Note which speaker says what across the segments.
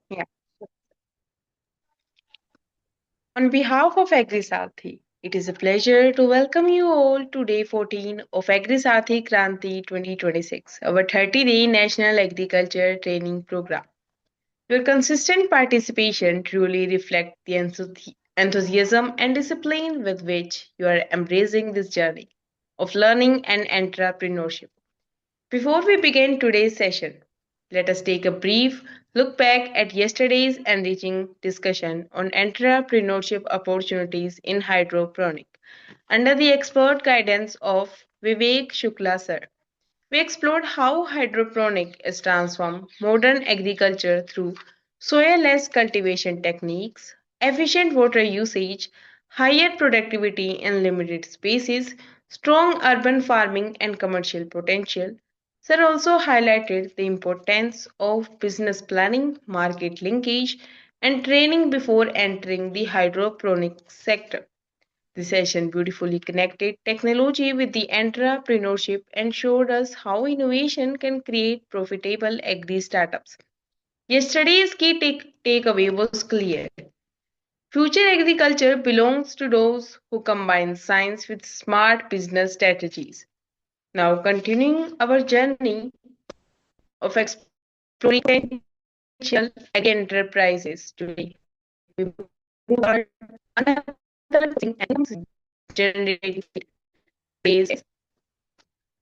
Speaker 1: Yeah. On behalf of Agri SAARTHI, it is a pleasure to welcome you all to day 14 of Agri SAARTHI KRANTI 2026, our 30-day National Agriculture Training Program. Your consistent participation truly reflects the enthusiasm and discipline with which you are embracing this journey of learning and entrepreneurship. Before we begin today's session, let us take a brief look back at yesterday's enriching discussion on entrepreneurship opportunities in hydroponic under the expert guidance of Vivek Shukla sir. We explored how hydroponic is transformed modern agriculture through soil-less cultivation techniques, efficient water usage, higher productivity in limited spaces, strong urban farming and commercial potential. Sir also highlighted the importance of business planning, market linkage, and training before entering the hydroponic sector. The session beautifully connected technology with the entrepreneurship and showed us how innovation can create profitable agri startups. Yesterday's key takeaway was clear. Future agriculture belongs to those who combine science with smart business strategies. Now, continuing our journey of exploring potential agri enterprises today, we move toward another exciting and generating today's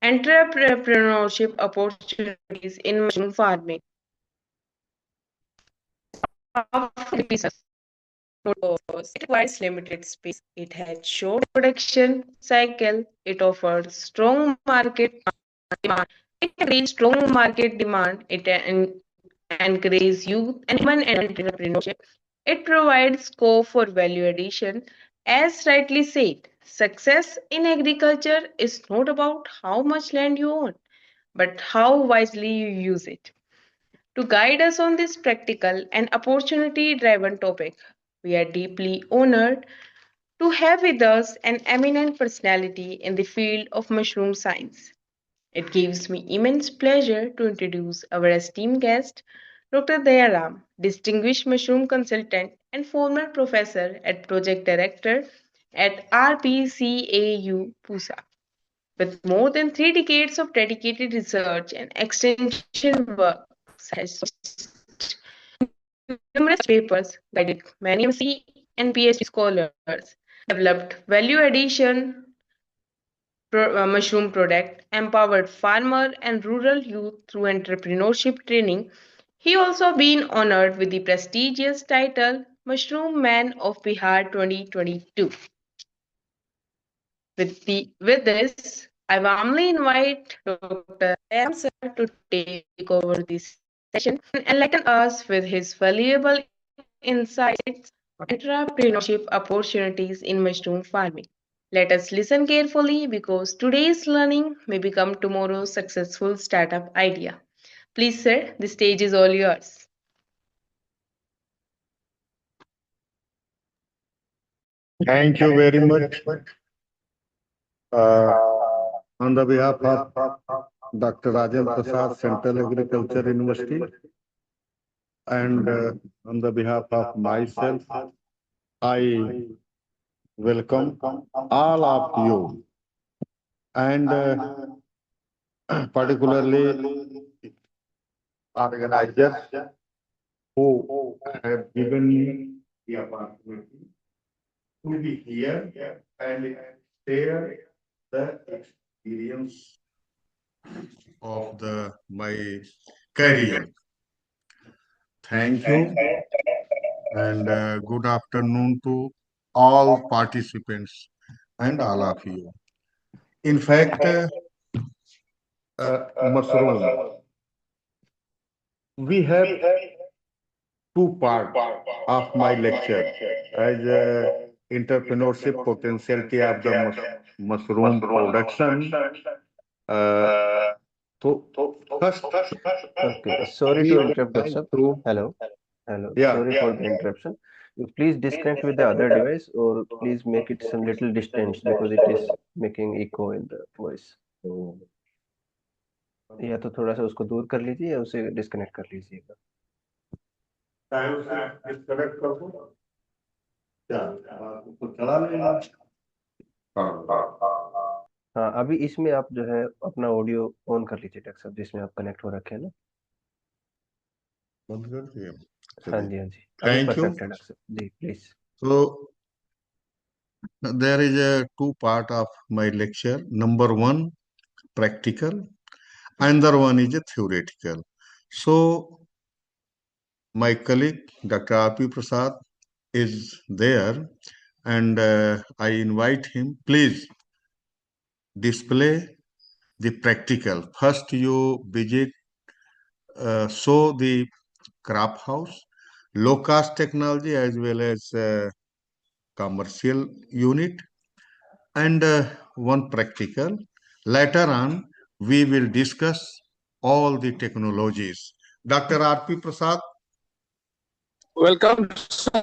Speaker 1: entrepreneurship opportunities in mushroom farming. Powerful research because it requires limited space. It has short production cycle. It offers strong market demand. It creates strong market demand. It encourages youth and human entrepreneurship. It provides scope for value addition. As rightly said, success in agriculture is not about how much land you own, but how wisely you use it. To guide us on this practical and opportunity driven topic, we are deeply honored to have with us an eminent personality in the field of mushroom science. It gives me immense pleasure to introduce our esteemed guest, Dr. Dayaram, distinguished mushroom consultant and former professor and project director at RPCAU Pusa. With more than 3 decades of dedicated research and extension work, has numerous papers, guided many MSc and PhD scholars, developed value addition mushroom product, empowered farmer and rural youth through entrepreneurship training. He also been honored with the prestigious title Mushroom Man of Bihar 2022. With this, I warmly invite Dr. Dayaram sir to take over this session and enlighten us with his valuable insights on entrepreneurship opportunities in mushroom farming. Let us listen carefully because today's learning may become tomorrow's successful startup idea. Please, sir, the stage is all yours.
Speaker 2: Thank you very much. Uh, on the behalf of Dr. Rajan Prasad, Central Agriculture University, and on the behalf of myself, I welcome all of you, and particularly organizers who have given me the opportunity to be here and share the experience of the my career. Thank you, and good afternoon to all participants and all of you. In fact, mushroom, we have two parts of my lecture as entrepreneurship potentiality of the mushroom production. Uh, so first,
Speaker 3: Okay, sorry
Speaker 2: we
Speaker 3: to interrupt,
Speaker 2: dive
Speaker 3: Dr.
Speaker 2: through.
Speaker 3: Hello, hello.
Speaker 2: Yeah,
Speaker 3: Sorry for the interruption. You please disconnect with the other device or please make it some little distance because it is making echo in the voice. तो या तो थोड़ा सा उसको दूर कर लीजिए या उसे डिस्कनेक्ट कर लीजिएगा.
Speaker 2: चाहे उसे डिस्कनेक्ट कर दो क्या तो चला लेना।
Speaker 3: हाँ, अभी इसमें आप जो है अपना ऑडियो ऑन कर लीजिए डॉक्टर साहब, जिसमें आप कनेक्ट हो रखे हैं ना।
Speaker 2: बंद कर दिया।
Speaker 3: हाँ
Speaker 2: चलिए,
Speaker 3: जी, हाँ जी, अभी
Speaker 2: थैंक यू।
Speaker 3: परफेक्ट है डॉक्टर साहब जी, please.
Speaker 2: So there is a two part of my lecture. Number one, practical. Another one is a theoretical. So my colleague Dr. R.P. Prasad is there, and I invite him. Please display the practical. First, you visit, show the crop house, low cost technology as well as commercial unit, and one practical. Later on, we will discuss all the technologies. Dr. R.P. Prasad.
Speaker 4: Welcome, sir.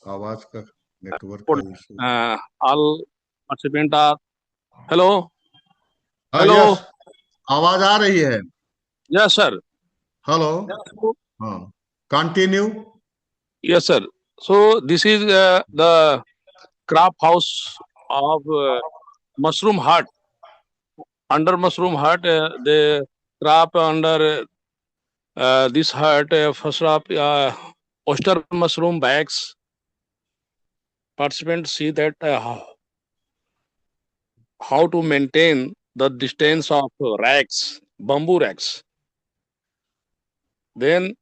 Speaker 2: आवाज का network का
Speaker 4: Put,
Speaker 2: issue.
Speaker 4: all participants are. Hello,
Speaker 2: हाँ, yes,
Speaker 4: hello.
Speaker 2: आवाज आ रही है।
Speaker 4: Yes, sir.
Speaker 2: Hello.
Speaker 4: Yes,
Speaker 2: हाँ, continue.
Speaker 4: yes, sir. So this is the crop house of mushroom hut. Under mushroom hut, the crop under this hut, first of oyster mushroom bags. Participants see that how to maintain the distance of racks, bamboo racks. Then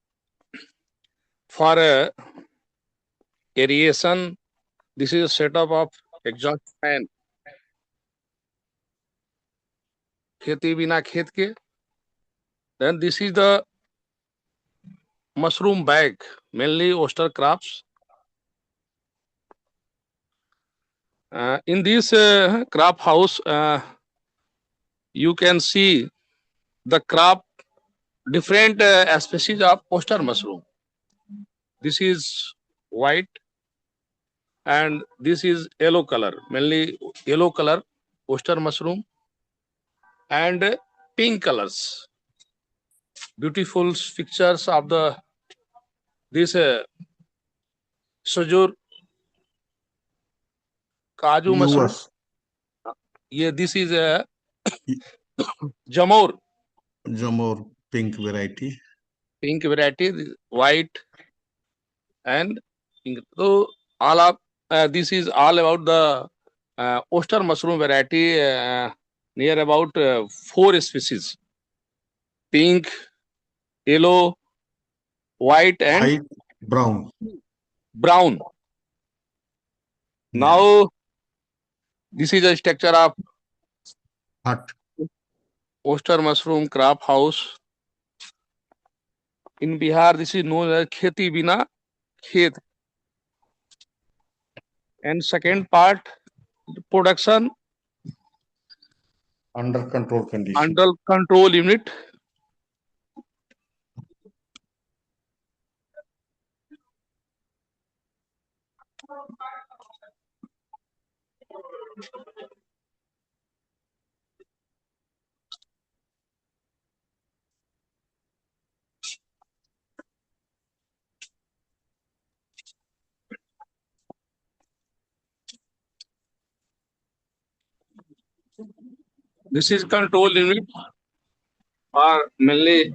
Speaker 4: for aeration, this is a setup of exhaust fan. खेती बिना खेत के. Then this is the mushroom bag, mainly oyster crops. In this crop house, you can see the crop different species of oyster mushroom. This is white and this is yellow color, mainly yellow color oyster mushroom, and pink colors. Beautiful pictures of the this sojur kaju mushroom.
Speaker 2: US
Speaker 4: Yeah, this is a jamor,
Speaker 2: Jamor pink variety.
Speaker 4: pink variety, white and pink. So all of this is all about the oyster mushroom variety, near about 4 species: pink, yellow, white, and
Speaker 2: white, brown.
Speaker 4: brown.
Speaker 2: Yes,
Speaker 4: Now this is a structure of
Speaker 2: हट।
Speaker 4: oyster mushroom crop house in Bihar. This is known as kheti bina khet. And second part, production
Speaker 2: under control condition.
Speaker 4: under control unit. This is control unit for mainly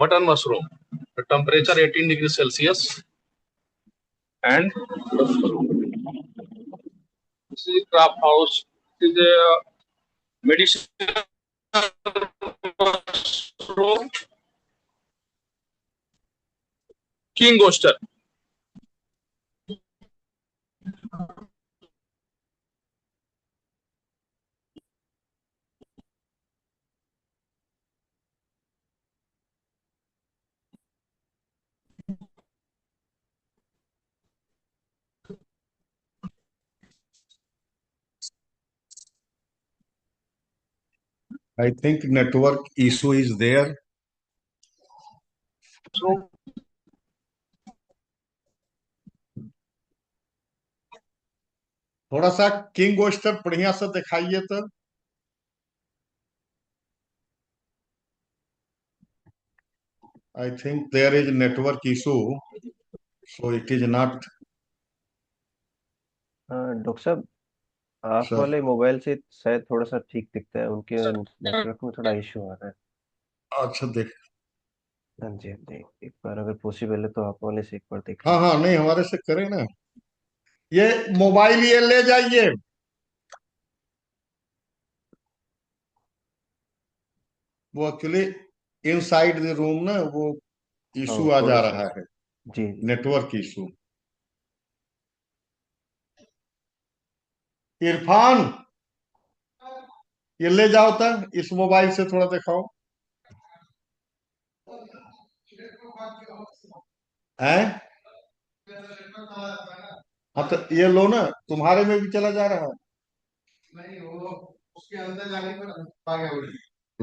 Speaker 4: button mushroom. The temperature 18 degrees Celsius, and this is crop house. This is a medicinal mushroom, king oyster.
Speaker 2: I think network issue is there.
Speaker 4: So
Speaker 2: थोड़ा सा king oyster बढ़िया से दिखाइए तो। I think there is network issue, so it is not.
Speaker 3: Doctor साहब, आप
Speaker 2: sir
Speaker 3: वाले mobile से शायद थोड़ा सा ठीक दिखता है, उनके नेटवर्क में थोड़ा इश्यू आ रहा है।
Speaker 2: अच्छा देख।
Speaker 3: हाँ जी, हाँ जी, एक बार अगर पॉसिबल है तो आप वाले से एक बार देख
Speaker 2: हाँ हाँ,
Speaker 3: लीजिए।
Speaker 2: नहीं हमारे से करें ना। ये मोबाइल ये ले जाइए। वो एक्चुअली इनसाइड द रूम ना वो इशू आ
Speaker 3: थोड़ा
Speaker 2: जा
Speaker 3: सा।
Speaker 2: रहा है,
Speaker 3: जी जी।
Speaker 2: Network issue. इरफान, ये ले जाओ तो, इस मोबाइल से थोड़ा दिखाओ। हैं? हाँ तो ये लो ना, तुम्हारे में भी चला जा रहा है। नहीं वो उसके अंदर जाने पर आ गया वो।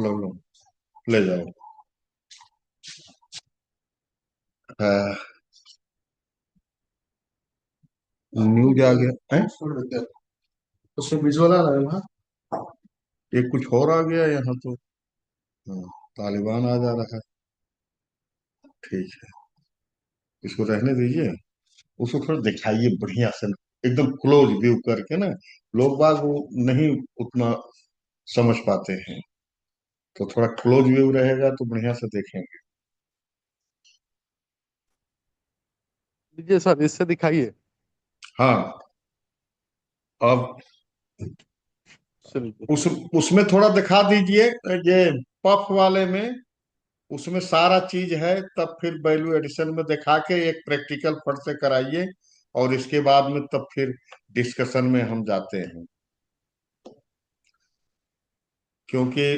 Speaker 2: लो लो, ले जाओ। हाँ, न्यूज आ गया है, उसमें विजुअल आ रहा है वहाँ। ये कुछ और आ गया यहाँ तो। हाँ, तालिबान आ जा रहा है। ठीक है, इसको रहने दीजिए। उसको थोड़ा दिखाइए बढ़िया से, एकदम क्लोज व्यू करके ना। लोग बाग वो नहीं उतना समझ पाते हैं, तो थोड़ा क्लोज व्यू रहेगा तो बढ़िया से देखेंगे।
Speaker 5: लीजिए सर, इससे दिखाइए।
Speaker 2: हाँ, अब
Speaker 5: चलिए।
Speaker 2: उस उसमें थोड़ा दिखा दीजिए। ये पफ वाले में उसमें सारा चीज है, तब फिर वैल्यू एडिशन में दिखा के एक प्रैक्टिकल फट से कराइए, और इसके बाद में तब फिर डिस्कशन में हम जाते हैं, क्योंकि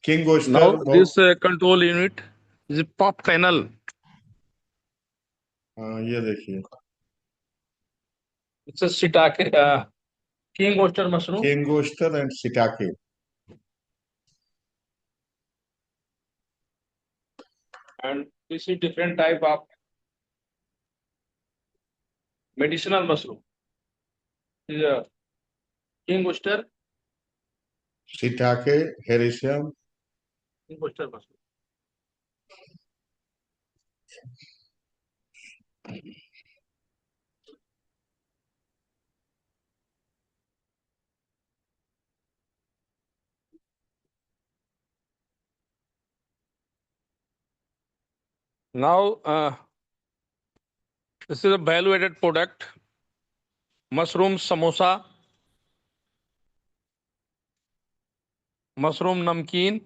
Speaker 2: किंग
Speaker 4: Now
Speaker 2: ओस्टर बहुत।
Speaker 4: this control unit is a pop panel.
Speaker 2: हाँ, ये देखिए,
Speaker 4: It's a shiitake king oyster mushroom,
Speaker 2: king oyster and shiitake.
Speaker 4: and this is different type of medicinal mushroom. This is a king oyster,
Speaker 2: सिटाके, हेरिशियम।
Speaker 4: king oyster mushroom. Now this is a value-added product: mushroom samosa, mushroom namkeen,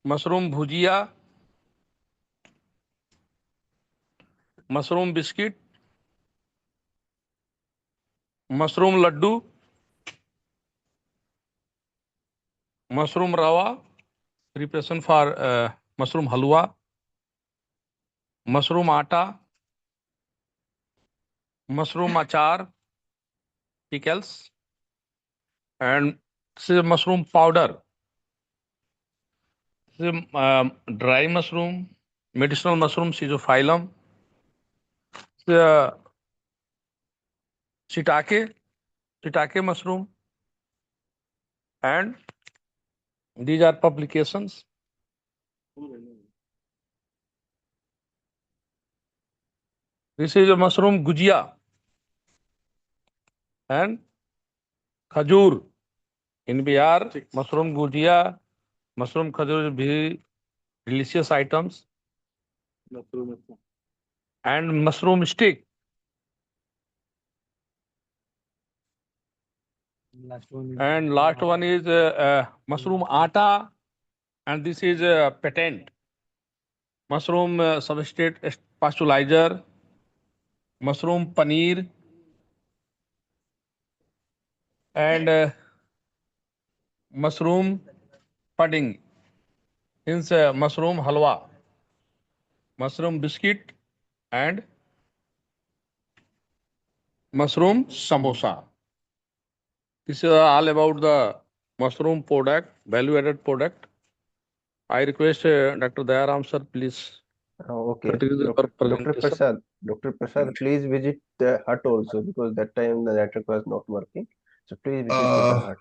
Speaker 4: mushroom bhujia, mushroom biscuit, mushroom laddu, mushroom rawa, preparation for mushroom halwa, mushroom atta, mushroom achar, pickles, and this is mushroom powder. This is dry mushroom, medicinal mushroom, schizophyllum, shiitake, shiitake mushroom, and these are publications. This is a mushroom gujia and khajur. In Bihar, mushroom gujia, mushroom khajur is very delicious items, and mushroom stick. And last one is mushroom atta, and this is a patent. Mushroom substrate pasteurizer, mushroom paneer, and mushroom pudding. Hence, mushroom halwa, mushroom biscuit, and mushroom samosa. This is all about the mushroom product, value-added product. I request Dr. Dayaram sir, please.
Speaker 3: Okay,
Speaker 4: That is our
Speaker 3: Dr.
Speaker 4: presentation.
Speaker 3: Prasad. Dr. Prasad, please visit the hut also because that time the network was not working. So please visit to the
Speaker 2: uh,
Speaker 3: hut.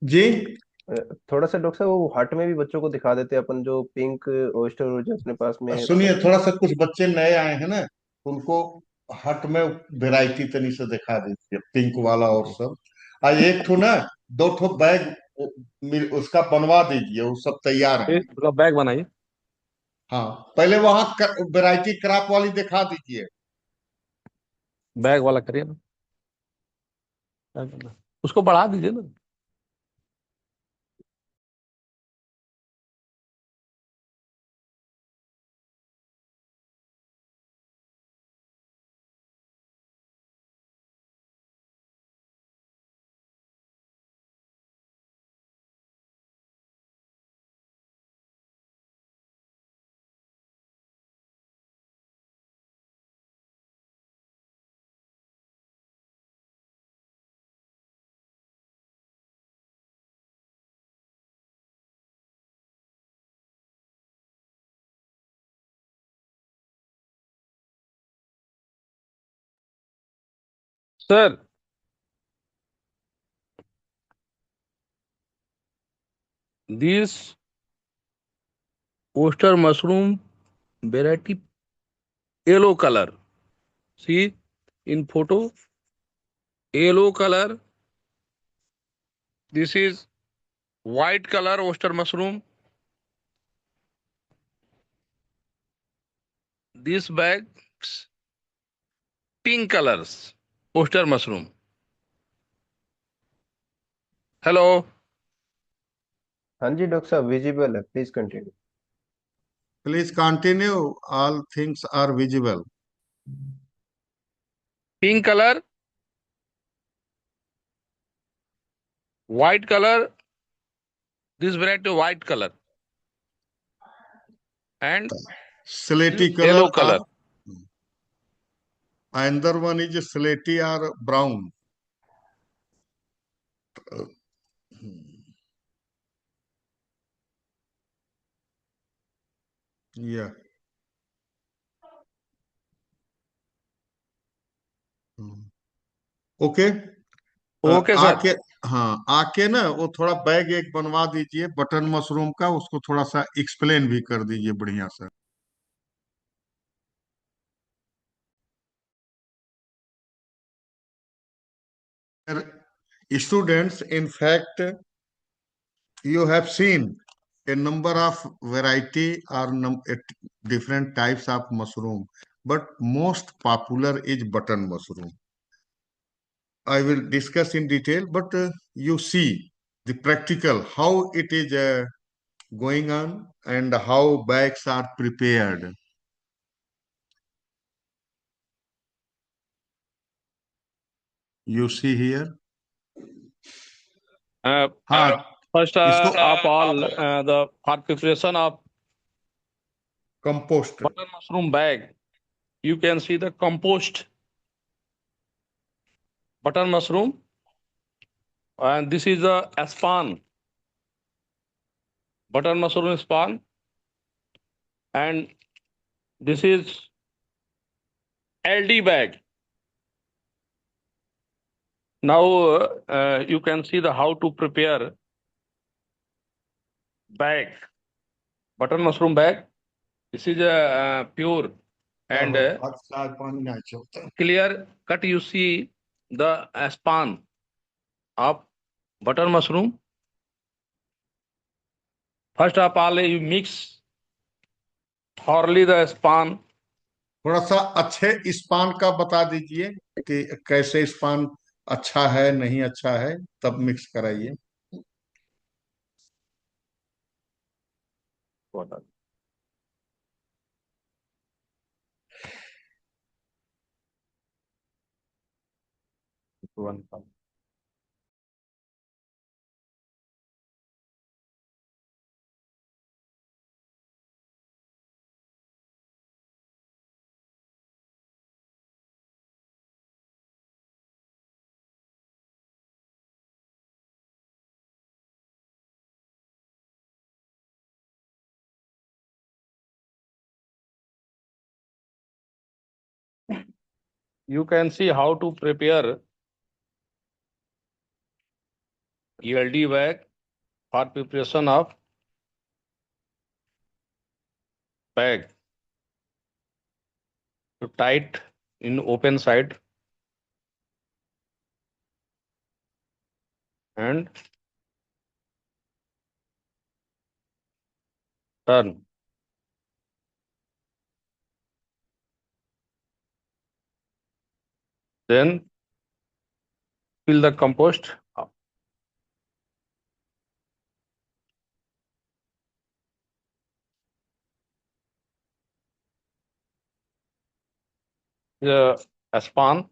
Speaker 2: जी
Speaker 3: थोड़ा सा doctor साहब वो हट में भी बच्चों को दिखा देते अपन जो पिंक ओस्टर जो अपने पास में
Speaker 2: सुनिए, थोड़ा सा कुछ बच्चे नए आए हैं ना, उनको हट में वैरायटी तनी से दिखा दीजिए, पिंक वाला और
Speaker 3: जी
Speaker 2: सब। आज एक ठो ना, दो ठो बैग उसका बनवा दीजिए, वो सब तैयार है।
Speaker 4: एक उसका बैग बनाइए,
Speaker 2: हाँ, पहले वहां वैरायटी क्राफ्ट वाली दिखा दीजिए।
Speaker 4: बैग वाला करिए ना, क्या करना है? उसको बढ़ा दीजिए ना। Sir, this oyster mushroom variety yellow color. See in photo, yellow color. This is white color oyster mushroom. This bags pink colors oyster mushroom. Hello,
Speaker 3: हाँ जी डॉक्टर साहब विजिबल है please continue
Speaker 2: please continue, all things are visible.
Speaker 4: pink color, white color. This variety white color and
Speaker 2: स्लेटी
Speaker 4: yellow
Speaker 2: colour
Speaker 4: color.
Speaker 2: Are, अंदर one is स्लेटी are brown. या okay.
Speaker 4: Okay, sir.
Speaker 2: आके, हाँ आके ना वो थोड़ा बैग एक बनवा दीजिए बटन मशरूम का, उसको थोड़ा सा एक्सप्लेन भी कर दीजिए बढ़िया से। Students, in fact, you have seen a number of variety or different types of mushroom, but most popular is button mushroom. I will discuss in detail, but you see the practical how it is going on and how bags are prepared. You see here.
Speaker 4: Uh,
Speaker 2: हाँ,
Speaker 4: First,
Speaker 2: इसको
Speaker 4: of all, the for preparation of
Speaker 2: compost.
Speaker 4: butter mushroom bag, you can see the compost butter mushroom, and this is a spawn butter mushroom spawn, and this is LD bag. Now you can see the how to prepare bag butter mushroom bag. This is a pure and
Speaker 2: पानी नहीं चलता।
Speaker 4: clear cut. You see the spawn of butter mushroom. First of all, you mix thoroughly the spawn.
Speaker 2: थोड़ा सा अच्छे span का बता दीजिए कि कैसे स्पान अच्छा है नहीं अच्छा है, तब मिक्स कराइए।
Speaker 4: One. you can see how to prepare ELD bag for preparation of bag to tight in open side and turn. Then fill the compost. The span.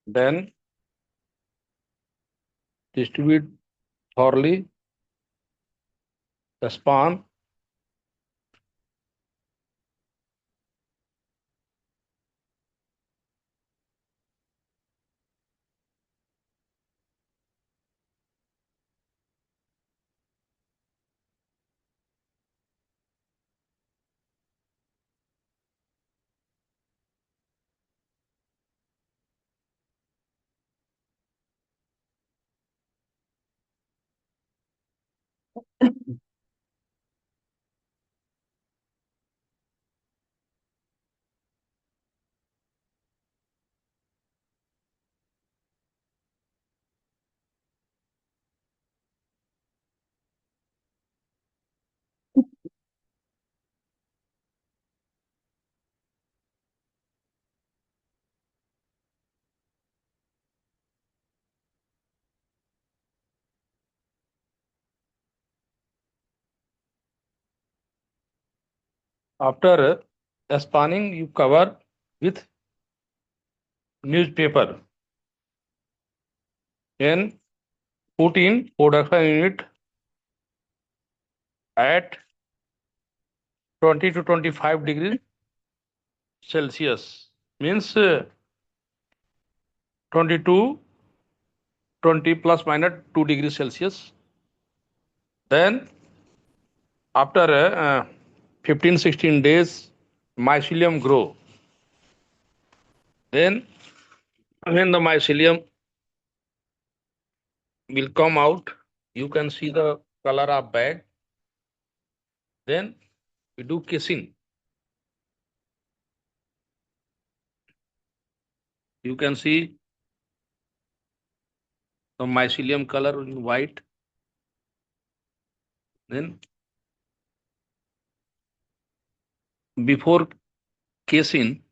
Speaker 4: Then distribute thoroughly the span. After spanning, you cover with newspaper and put in production unit at 20 to 25 degrees Celsius. Means 22, 20 plus minus 2 degrees Celsius. Then after 15-16 days, mycelium grow. Then when the mycelium will come out, you can see the color of bag. Then we do casing. You can see the mycelium color in white. Then before casing,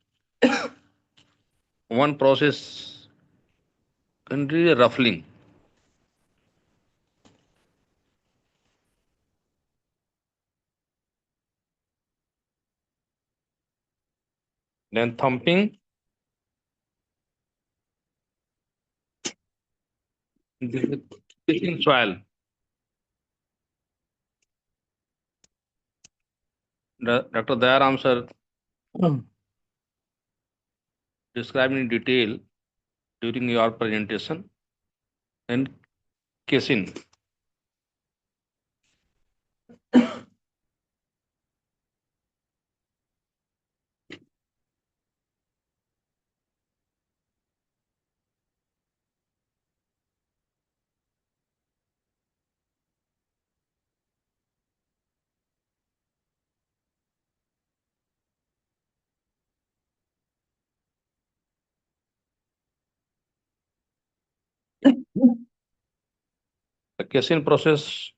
Speaker 4: one process can be ruffling. Then thumping. This is casing soil. Dr. Dayaram sir described in detail during your presentation. And casing. The casing process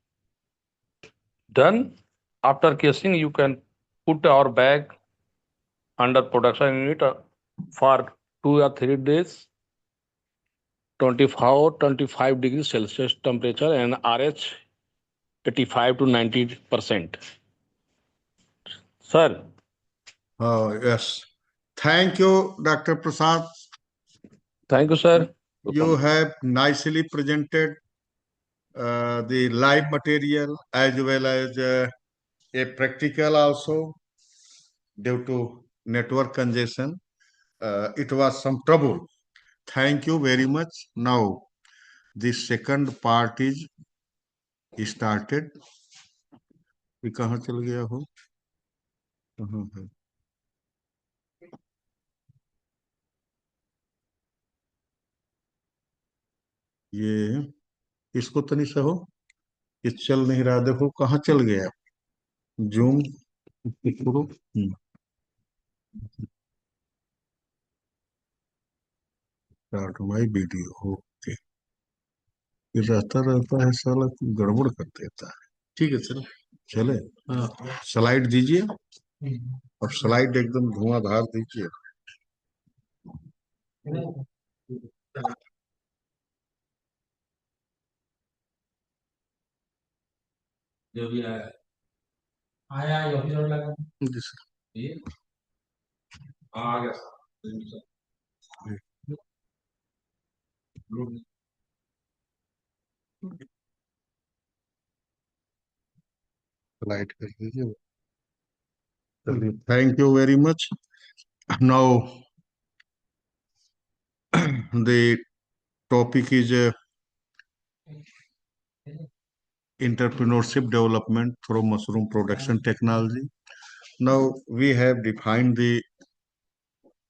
Speaker 4: done. After casing, you can put our bag under production unit for 2 or 3 days, 25 degrees Celsius temperature and RH 85 to 90%. Sir.
Speaker 2: Yes. Thank you, Dr. Prasad.
Speaker 4: Thank you, sir.
Speaker 2: You have nicely presented the live material as well as a practical also due to network congestion. It was some trouble. Thank you very much. Now, the second part is started. ये कहाँ चल गया हो? कहाँ है? ये इसको तनी सा हो, ये चल नहीं रहा, देखो कहाँ चल गया। जूम करो। Start my video. ओके, ये रहता है साला, गड़बड़ कर देता है। ठीक है, चलो चले। हाँ, स्लाइड दीजिए। अब स्लाइड एकदम धुआंधार दीजिए। जो भी आया आ गया। स्लाइड कर दीजिए। Thank you very much. Now, the topic is entrepreneurship development through mushroom production technology. Now, we have defined the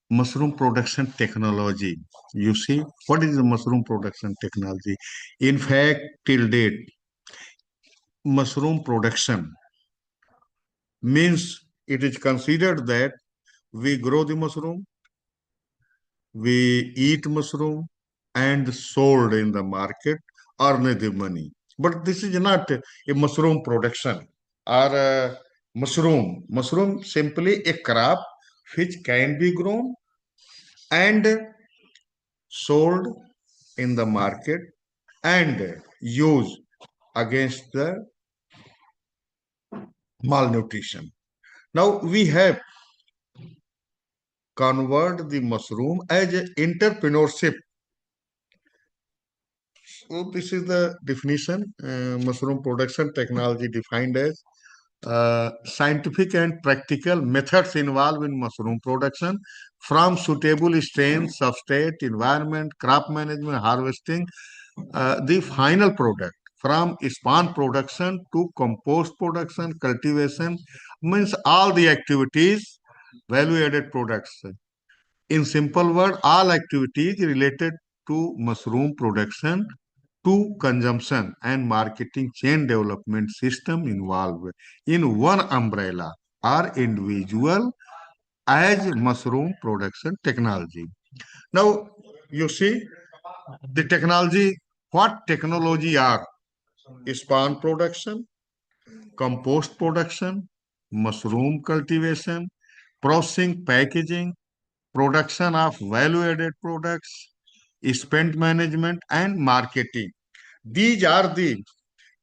Speaker 2: mushroom production technology. You see, what is the mushroom production technology? In fact, till date, mushroom production means it is considered that we grow the mushroom, we eat mushroom, and sold in the market, earn the money. But this is not a mushroom production or a mushroom. Mushroom simply a crop which can be grown and sold in the market and used against the malnutrition. Now we have convert the mushroom as an entrepreneurship. So this is the definition. Mushroom production technology defined as scientific and practical methods involved in mushroom production, from suitable strain, substrate, environment, crop management, harvesting, the final product, from spawn production to compost production, cultivation, means all the activities, value-added products. In simple word, all activities related to mushroom production to consumption and marketing chain development system involved in one umbrella or individual as mushroom production technology. Now, you see the technology, what technology are? Spawn production, compost production, mushroom cultivation, processing, packaging, production of value-added products, spend management, and marketing. These are the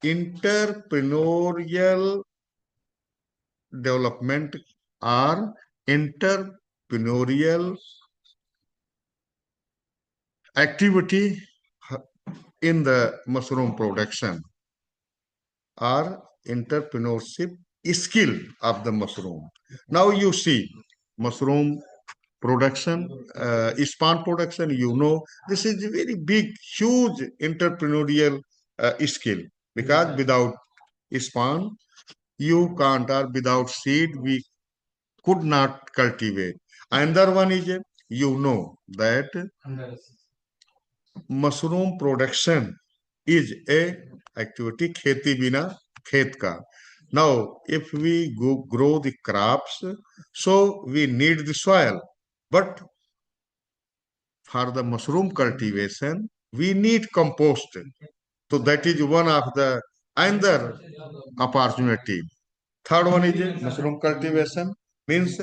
Speaker 2: entrepreneurial development or entrepreneurial activity in the mushroom production or entrepreneurship skill of the mushroom. Now you see mushroom production, spawn production, this is a very big, huge entrepreneurial skill, because without spawn, you can't, or without seed, we could not cultivate. Another one is, that mushroom production is a activity kheti bina khet ka. Now, if we grow the crops, so we need the soil. But for the mushroom cultivation, we need compost. So that is one of the another opportunity. Third one is mushroom cultivation, means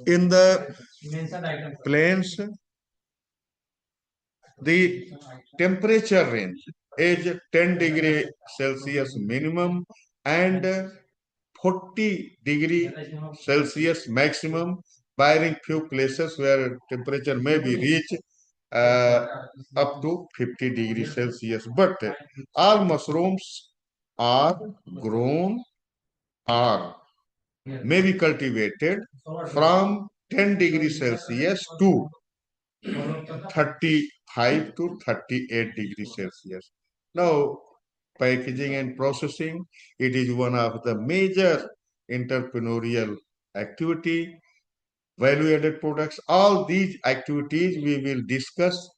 Speaker 2: in the plains, the temperature range is 10 degree Celsius minimum and 40 degree Celsius maximum, barring few places where temperature may be reached uh, up to 50 degrees Celsius. But all mushrooms are grown are may be cultivated from 10 degrees Celsius to 35 to 38 degrees Celsius. Now, packaging and processing, it is one of the major entrepreneurial activity. Value-added products, all these activities we will discuss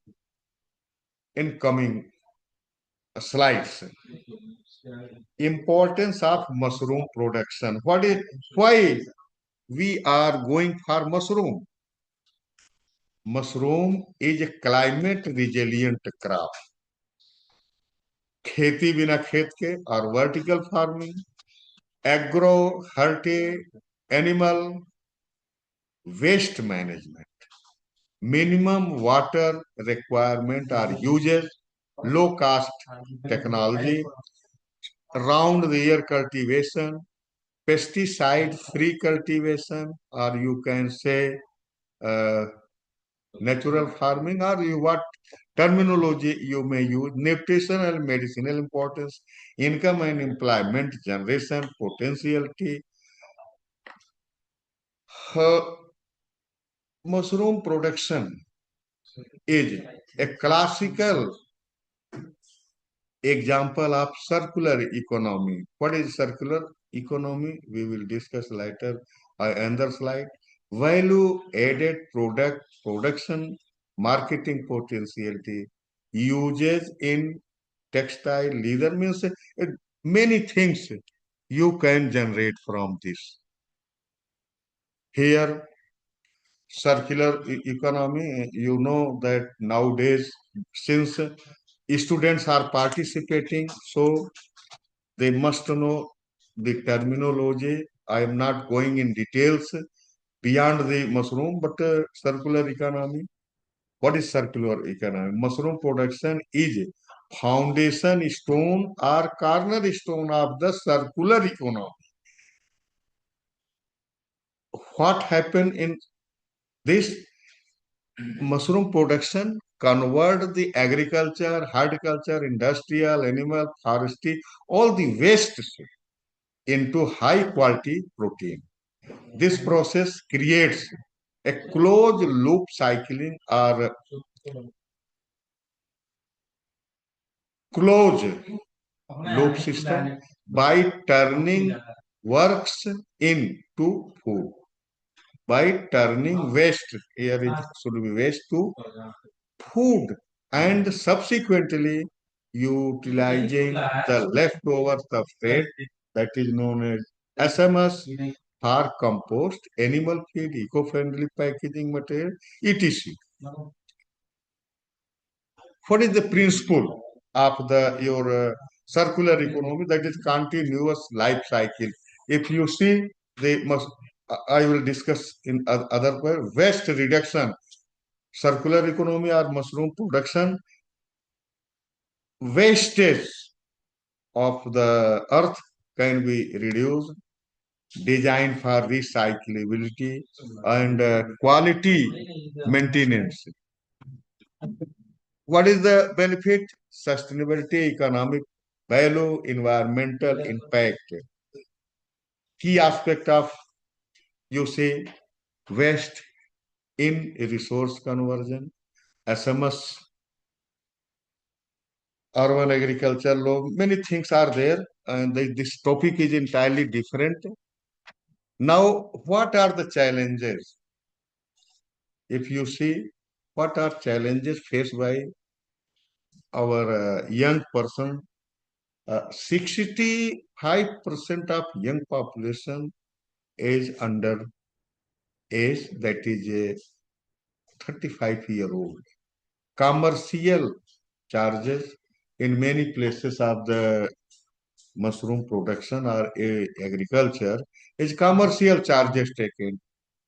Speaker 2: in coming slides. Importance of mushroom production. Why we are going for mushroom? Mushroom is a climate resilient crop. खेती बिना खेत के और vertical farming, agro herte animal waste management. Minimum water requirement are uses, low cost technology, round the year cultivation, pesticide free cultivation, or you can say uh, natural farming, or what terminology you may use, nutritional and medicinal importance, income and employment generation, potentiality. Mushroom production is a classical example of circular economy. What is circular economy? We will discuss later another slide. Value added product production, marketing potentiality, uses in textile, leather means many things you can generate from this. Here, circular economy, you know that nowadays, since students are participating, so they must know the terminology. I am not going in details beyond the mushroom, but circular economy. What is circular economy? Mushroom production is foundation stone or cornerstone of the circular economy. What happened in this mushroom production? Convert the agriculture, horticulture, industrial, animal, forestry, all the waste into high quality protein. This process creates a closed loop cycling or closed loop system by turning works into food. By turning waste, here it should be waste to food, and subsequently utilizing the leftover substrate that is known as SMS for compost, animal feed, eco-friendly packaging material, etc. What is the principle of the your circular economy? That is continuous life cycle. If you see, they must. I will discuss in other way. Waste reduction, circular economy or mushroom production. Wastage of the earth can be reduced, designed for recyclability and quality maintenance. What is the benefit? Sustainability, economic value, environmental impact. Key aspect of, you say, waste in resource conversion, SMS, urban agriculture law, many things are there, and this topic is entirely different. Now, what are the challenges? If you see, what are challenges faced by our young person? 65% of young population is under age, that is a 35-year-old. Commercial charges in many places of the mushroom production or agriculture is commercial charges taken.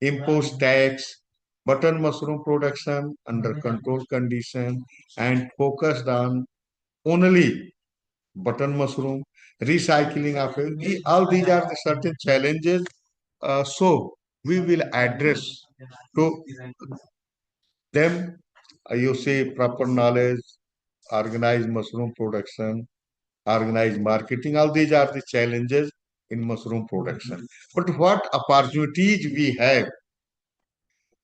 Speaker 2: Impose tax, button mushroom production under controlled condition and focused on only button mushroom, recycling of it. All these are the certain challenges. So we will address to them. You see proper knowledge, organized mushroom production, organized marketing. All these are the challenges in mushroom production. But what opportunities we have?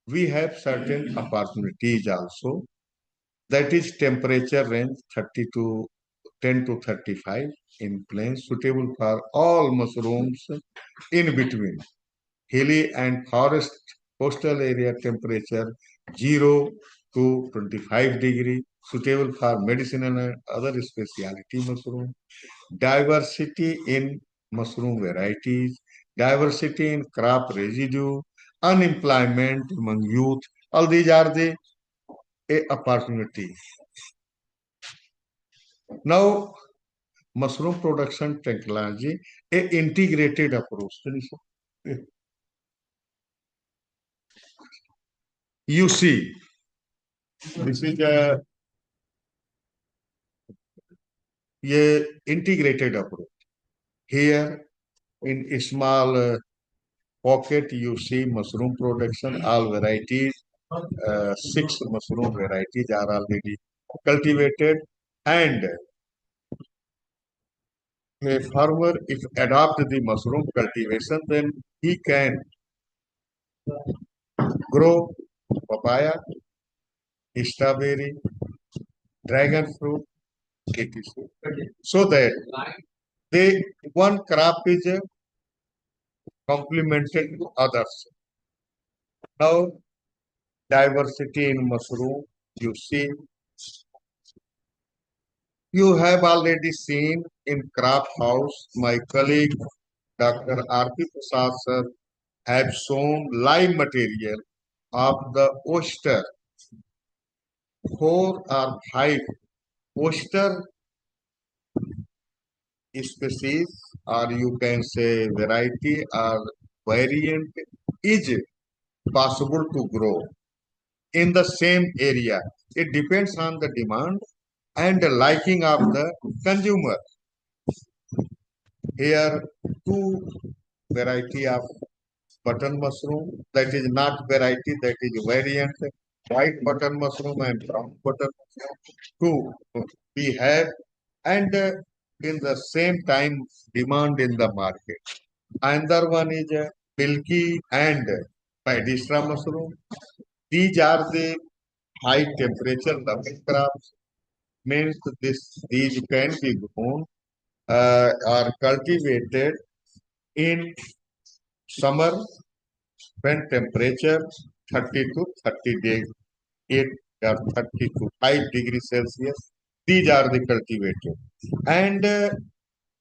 Speaker 2: We have certain opportunities also. That is temperature range 30 to 10 to 35 in plains, suitable for all mushrooms in between. Hilly and forest coastal area temperature 0 to 25 degree, suitable for medicinal and other specialty mushroom. Diversity in mushroom varieties, diversity in crop residue, unemployment among youth. All these are the opportunity. Now, mushroom production technology, a integrated approach. You see, this is a integrated approach. Here, in a small pocket, you see mushroom production, all varieties. Six mushroom varieties are already cultivated, and a farmer, if adopt the mushroom cultivation, then he can grow papaya, strawberry, dragon fruit, etc. So that they one crop is complemented to others. Now, diversity in mushroom, you see, you have already seen in crop house, my colleague Dr. RPCAU sir have shown live material of the oyster, 4 or 5 oyster species, or you can say variety or variant, is possible to grow in the same area. It depends on the demand and the liking of the consumer. Here, two variety of button mushroom, that is not variety, that is variant, white button mushroom and brown button mushroom. Two we have, and in the same time demand in the market. Another one is milky and padistra mushroom. These are the high temperature loving crops. Means these can be grown or cultivated in summer when temperature 30 to 38 or 30 to 5 degrees Celsius. These are the cultivated. And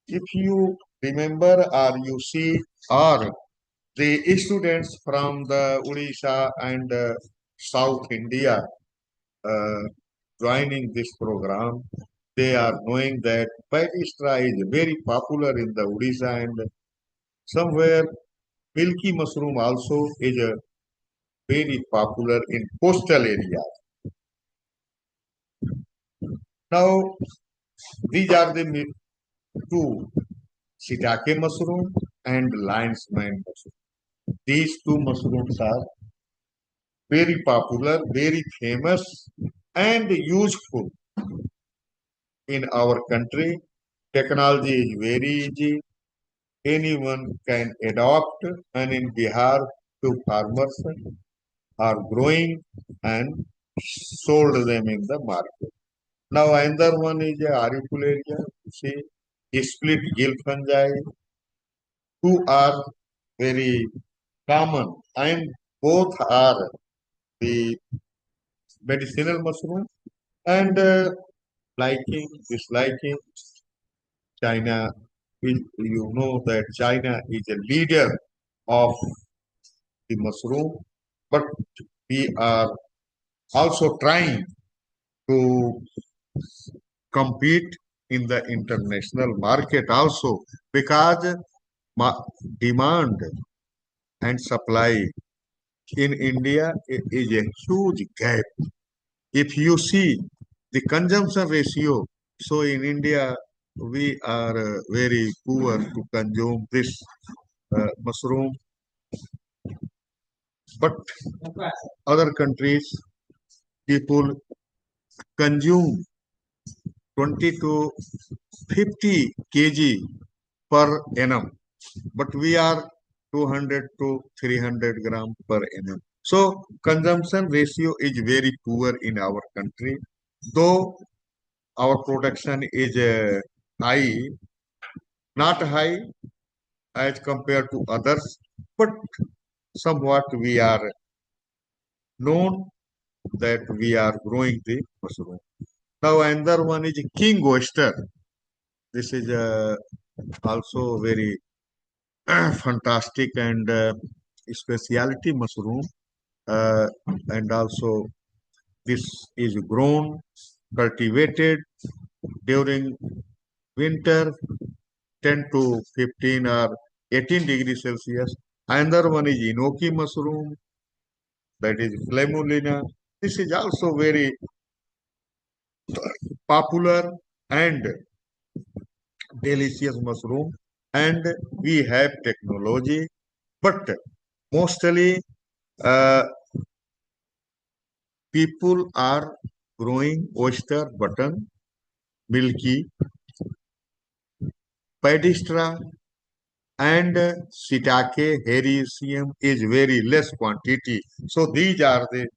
Speaker 2: if you remember or you see, or the students from the Odisha and South India uh, joining this program, they are knowing that Pagistra is very popular in the Odisha, and somewhere milky mushroom also is very popular in coastal areas. Now, these are the two, shiitake mushroom and lion's mane mushroom. These two mushrooms are very popular, very famous, and useful in our country. Technology is very easy. Anyone can adopt, and in Bihar, two farmers are growing and sold them in the market. Now, another one is auricularia. You see, split gill fungi, two are very common, and both are the medicinal mushroom, and liking, disliking. China, you know that China is a leader of the mushroom, but we are also trying to compete in the international market also, because ma- demand and supply in India is a huge gap. If you see the consumption ratio, so in India we are very poor to consume this mushroom, but other countries people consume 20 to 50 kg per annum. but we are 200 to 300 gram per annum. So consumption ratio is very poor in our country, though our production is high, not high as compared to others, but somewhat we are known that we are growing the mushroom. Now another one is king oyster. This is also very fantastic and specialty mushroom, uh, and also this is grown, cultivated during winter 10 to 15 or 18 degrees Celsius. Another one is enoki mushroom, that is flammulina. This is also very popular and delicious mushroom, and we have technology, but mostly uh, people are growing oyster, button, milky, pedistra, and shiitake hericium is very less quantity. So these are the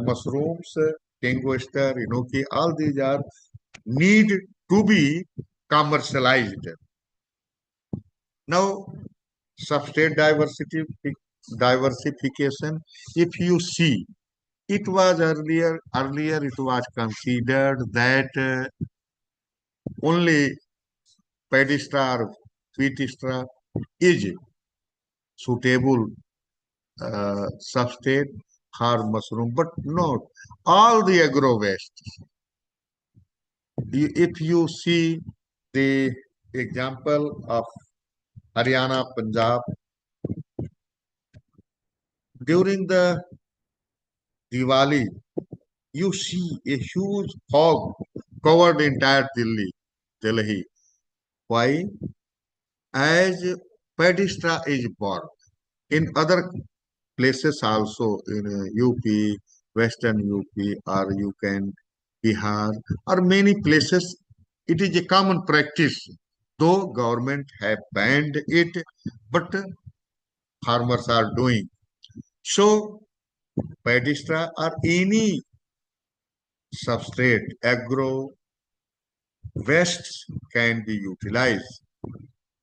Speaker 2: mushrooms, king oyster, enoki, all these are need to be commercialized. Now, substrate diversification, if you see, it was earlier it was considered that only pedestra or fetistra is suitable substrate for mushroom, but not all the agro waste. If you see the example of Haryana, Punjab, during the Diwali, you see a huge fog covered entire Delhi. Why? As pedestra is born. In other places also, in UP, Western UP, or you can Bihar, or many places, it is a common practice. Though government have banned it, but farmers are doing. So, pedestra or any substrate, agro wastes can be utilized.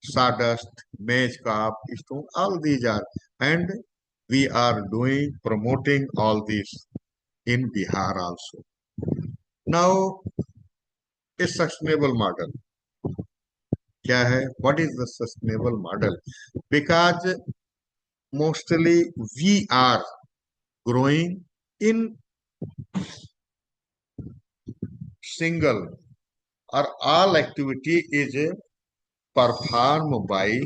Speaker 2: Sawdust, maize cob, stone, all these are. And we are doing, promoting all these in Bihar also. Now, a sustainable model. क्या है? What is the sustainable model? Because mostly we are growing in single or all activity is performed by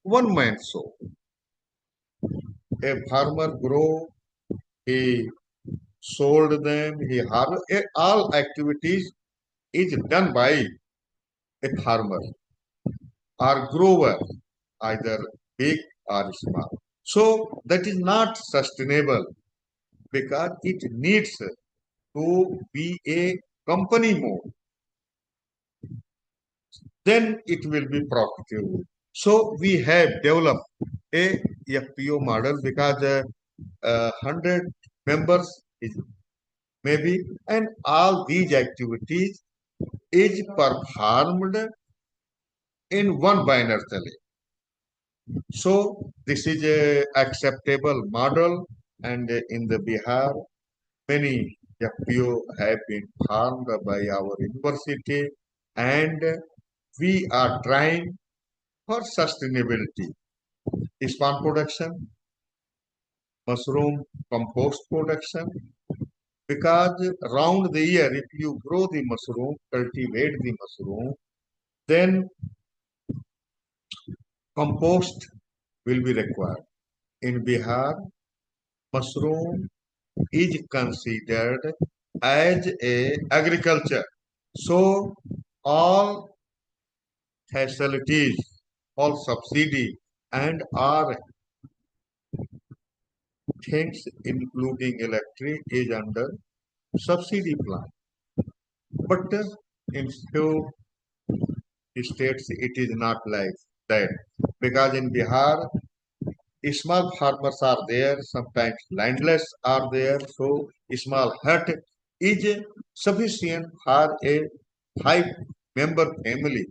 Speaker 2: one man show. A farmer grow, he sold them, he harvest, all activities is done by a farmer or grower, either big or small. So that is not sustainable because it needs to be a company mode. Then it will be profitable. So we have developed a FPO model because 100 members is maybe, and all these activities is performed in one banner tele. So this is a acceptable model, and in the Bihar, many FPO have been formed by our university, and we are trying for sustainability. Spawn production, mushroom compost production, because around the year, if you grow the mushroom, cultivate the mushroom, then compost will be required. In Bihar, mushroom is considered as a agriculture. So all facilities, all subsidy and all things including electric is under subsidy plan. But in few states it is not like that. because in Bihar, small farmers are there, sometimes landless are there, so small hut is sufficient for a 5-member family.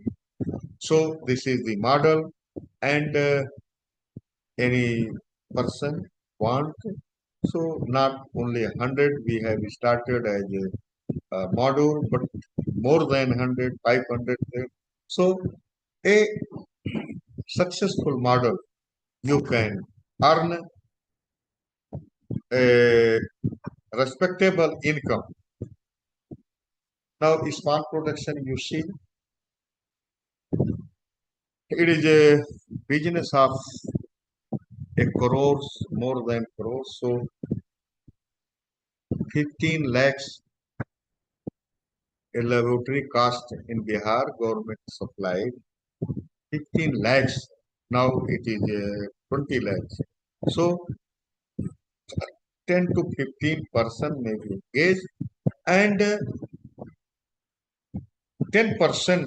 Speaker 2: So this is the model, and any person want. So not only 100 we have started as a module, but more than 100, 500. So a successful model, you can earn a respectable income. Now, small production, you see, it is a business of a crores, more than crores. So 15 lakhs a laboratory cost in Bihar, government supplied 15 lakhs. Now it is 20 lakhs. So 10 to 15% may be engaged, and 10%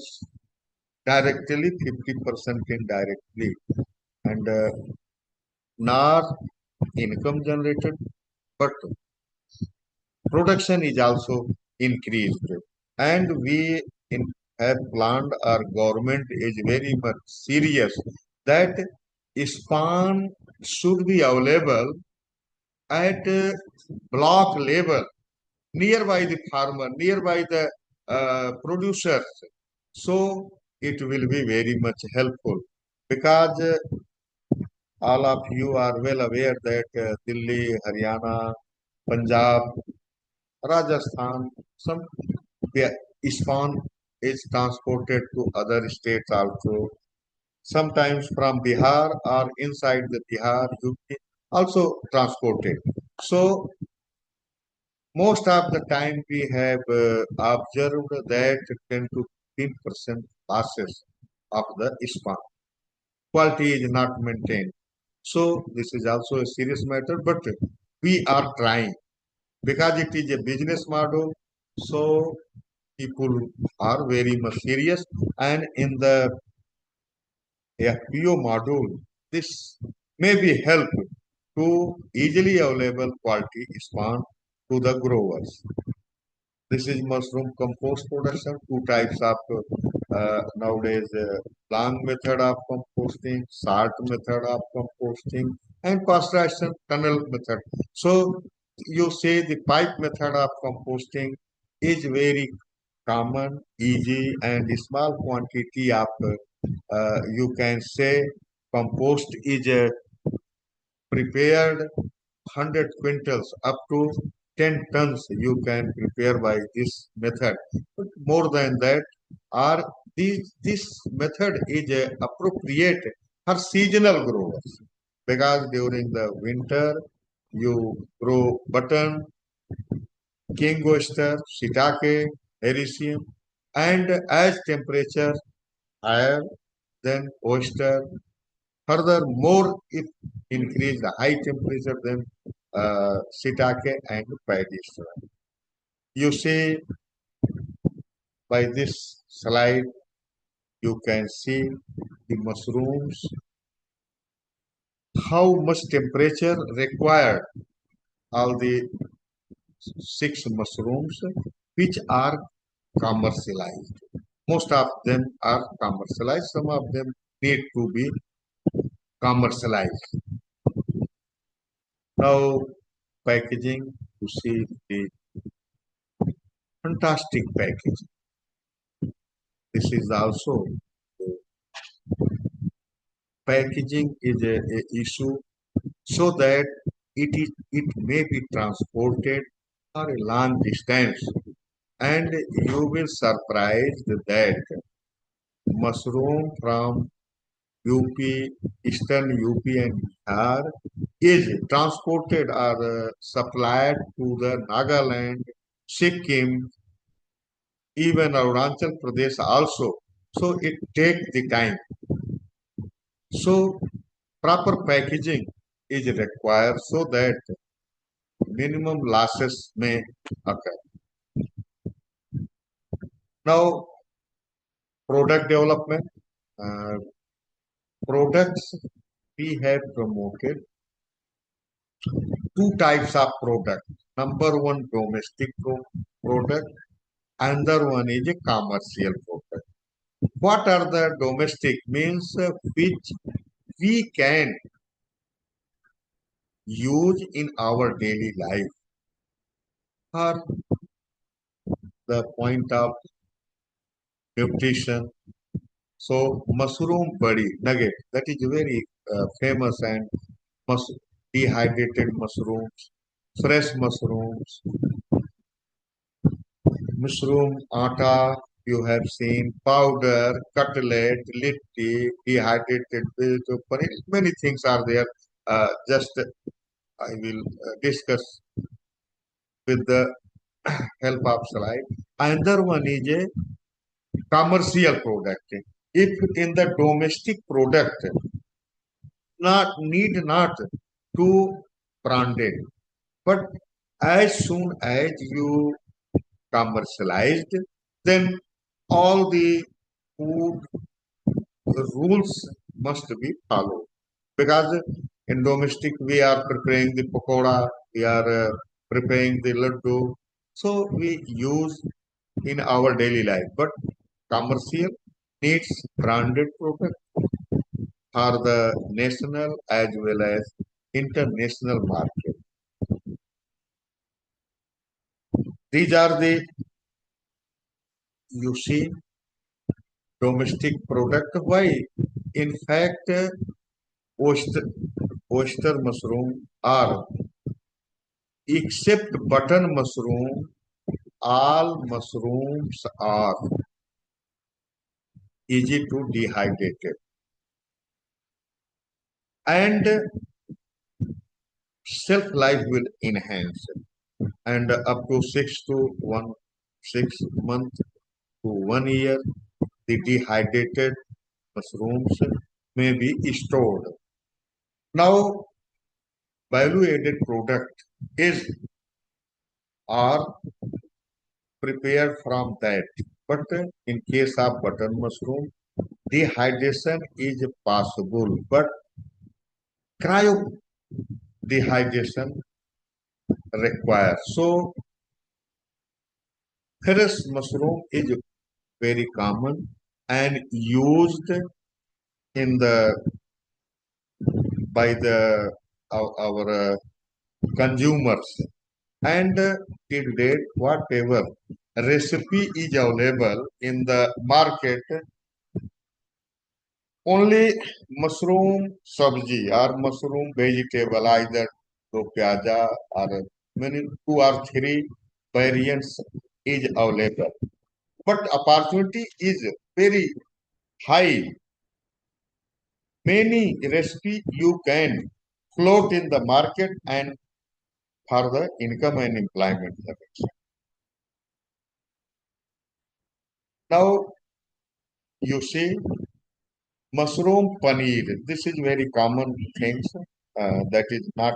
Speaker 2: directly, 50% indirectly, and not income generated, but production is also increased. And we in, have planned, our government is very much serious that span should be available at block level, nearby the farmer, nearby the producers. So it will be very much helpful, because all of you are well aware that Delhi, Haryana, Punjab, Rajasthan, some spawn is transported to other states also. Sometimes from Bihar or inside the Bihar, UP, also transported. So most of the time we have observed that 10 to 15% losses of the spawn. Quality is not maintained. So this is also a serious matter, but we are trying, because it is a business model. So people are very much serious, and in the FPO module, this may be help to easily available quality spawn to the growers. This is mushroom compost production, two types of nowadays long method of composting, salt method of composting, and pasteurization tunnel method. So you say the pipe method of composting is very common, easy, and small quantity of you can say compost is prepared 100 quintals up to 10 tons you can prepare by this method. But more than that, are this method is appropriate for seasonal growers, because during the winter you grow button, king oyster, shiitake, hericium, and as temperature higher than oyster, furthermore, if increase the high temperature, then shiitake and paddy soil. You see, by this slide, you can see the mushrooms, how much temperature required. All the 6 mushrooms which are commercialized. Most of them are commercialized. Some of them need to be commercialized. Now, packaging, to see the fantastic package. This is also packaging is a issue, so that it may be transported for a long distance, and you will surprised that mushroom from UP, Eastern UP and Bihar is transported or supplied to the Nagaland, Sikkim, even Arunachal Pradesh also. So it takes the time. So proper packaging is required, so that minimum losses may occur. Now, product development. Uh, products we have promoted two types of product. Number one, domestic product. Another one is a commercial product. What are the domestic means which we can use in our daily life for the point of nutrition. So mushroom buddy nugget, that is very famous, and dehydrated mushrooms, fresh mushrooms, mushroom atta, you have seen powder, cutlet, litti, dehydrated paneer. Many things are there. Just I will discuss with the help of slide. Another one is a commercial product. If in the domestic product, not to branded, but as soon as you commercialized, then all the food rules must be followed. Because in domestic we are preparing the pakoda, we are preparing the laddu, so we use in our daily life. But commercial needs branded product for the national as well as international market. These are the, you see, domestic product. Why? In fact, oyster, oyster mushroom are, except button mushroom, all mushrooms are easy to dehydrate and shelf life will enhance, and up to 6 months to 1 year the dehydrated mushrooms may be stored. Now value added product is are prepared from that, but in case of button mushroom dehydration is possible, but cryo dehydration required. So fresh mushroom is very common and used in the by the our consumers, and till date whatever recipe is available in the market, only mushroom sabji or mushroom vegetable, either do pyaja or many two or three variants is available, but opportunity is very high. Many recipe you can float in the market and for the income and employment levels. Now you see mushroom paneer. This is very common things. That is not,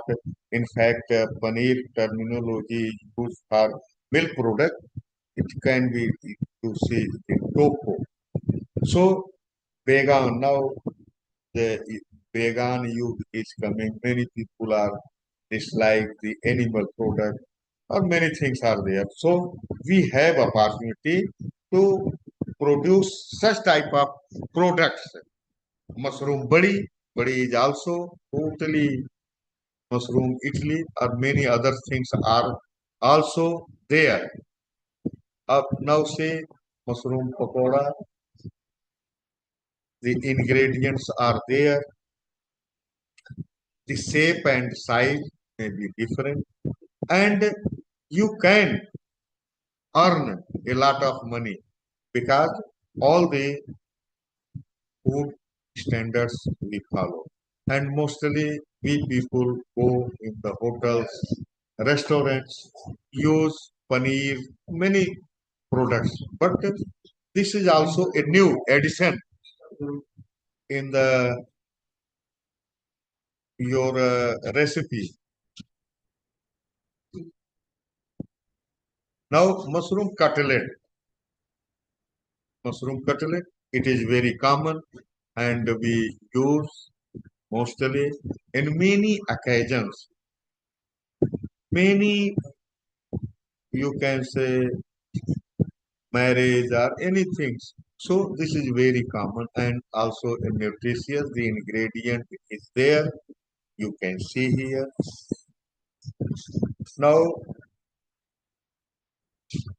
Speaker 2: in fact, paneer terminology is used for milk product. It can be to see in tofu. So vegan, now the vegan youth is coming. Many people are dislike the animal product, or many things are there. So we have opportunity to produce such type of products. Mushroom badi is also totally mushroom Italy, or many other things are also there. Up now say mushroom pakoda, the ingredients are there. The shape and size may be different, and you can earn a lot of money because all the food standards we follow. And mostly we people go in the hotels, restaurants, use paneer, many products. But this is also a new addition in the your recipe. Now mushroom cutlet, it is very common. and we use mostly in many occasions. Many, you can say, marriage or anything. So this is very common and also nutritious. The ingredient is there. You can see here. Now,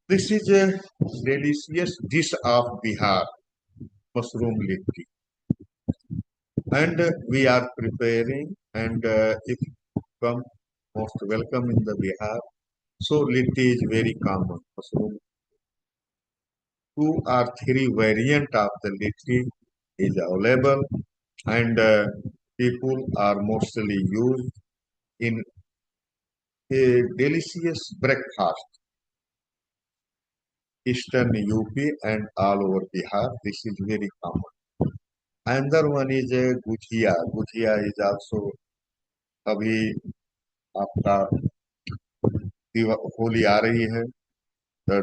Speaker 2: this is a delicious dish of Bihar, mushroom litti. And we are preparing, and if you come, most welcome in the Bihar. So litti is very common. Mushroom, two or three variant of the litti is available, and people are mostly used in a delicious breakfast. Eastern UP and all over Bihar, this is very common. Another one is a gujia. Gujia is also अभी आपका होली आ रही है.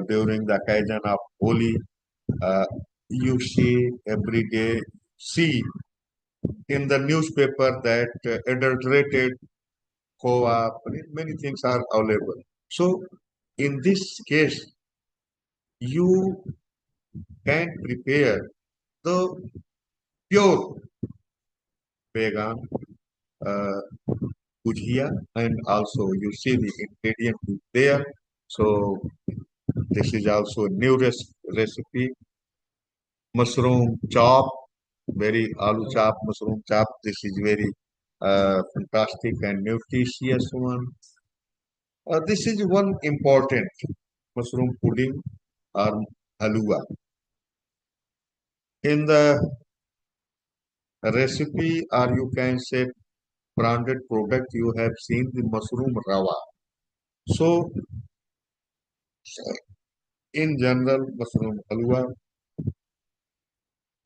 Speaker 2: During the occasion of Holi, you see every day, see in the newspaper that adulterated co-op, many things are available. So in this case, you can prepare the pure vegan uh, gujia, and also you see the ingredient is there. So this is also a new recipe. Mushroom chop, very aloo chop, mushroom chop. This is very fantastic and nutritious one. This is one important mushroom pudding or halua. In the recipe, or you can say branded product, you have seen the mushroom rava. So, in general, mushroom halwa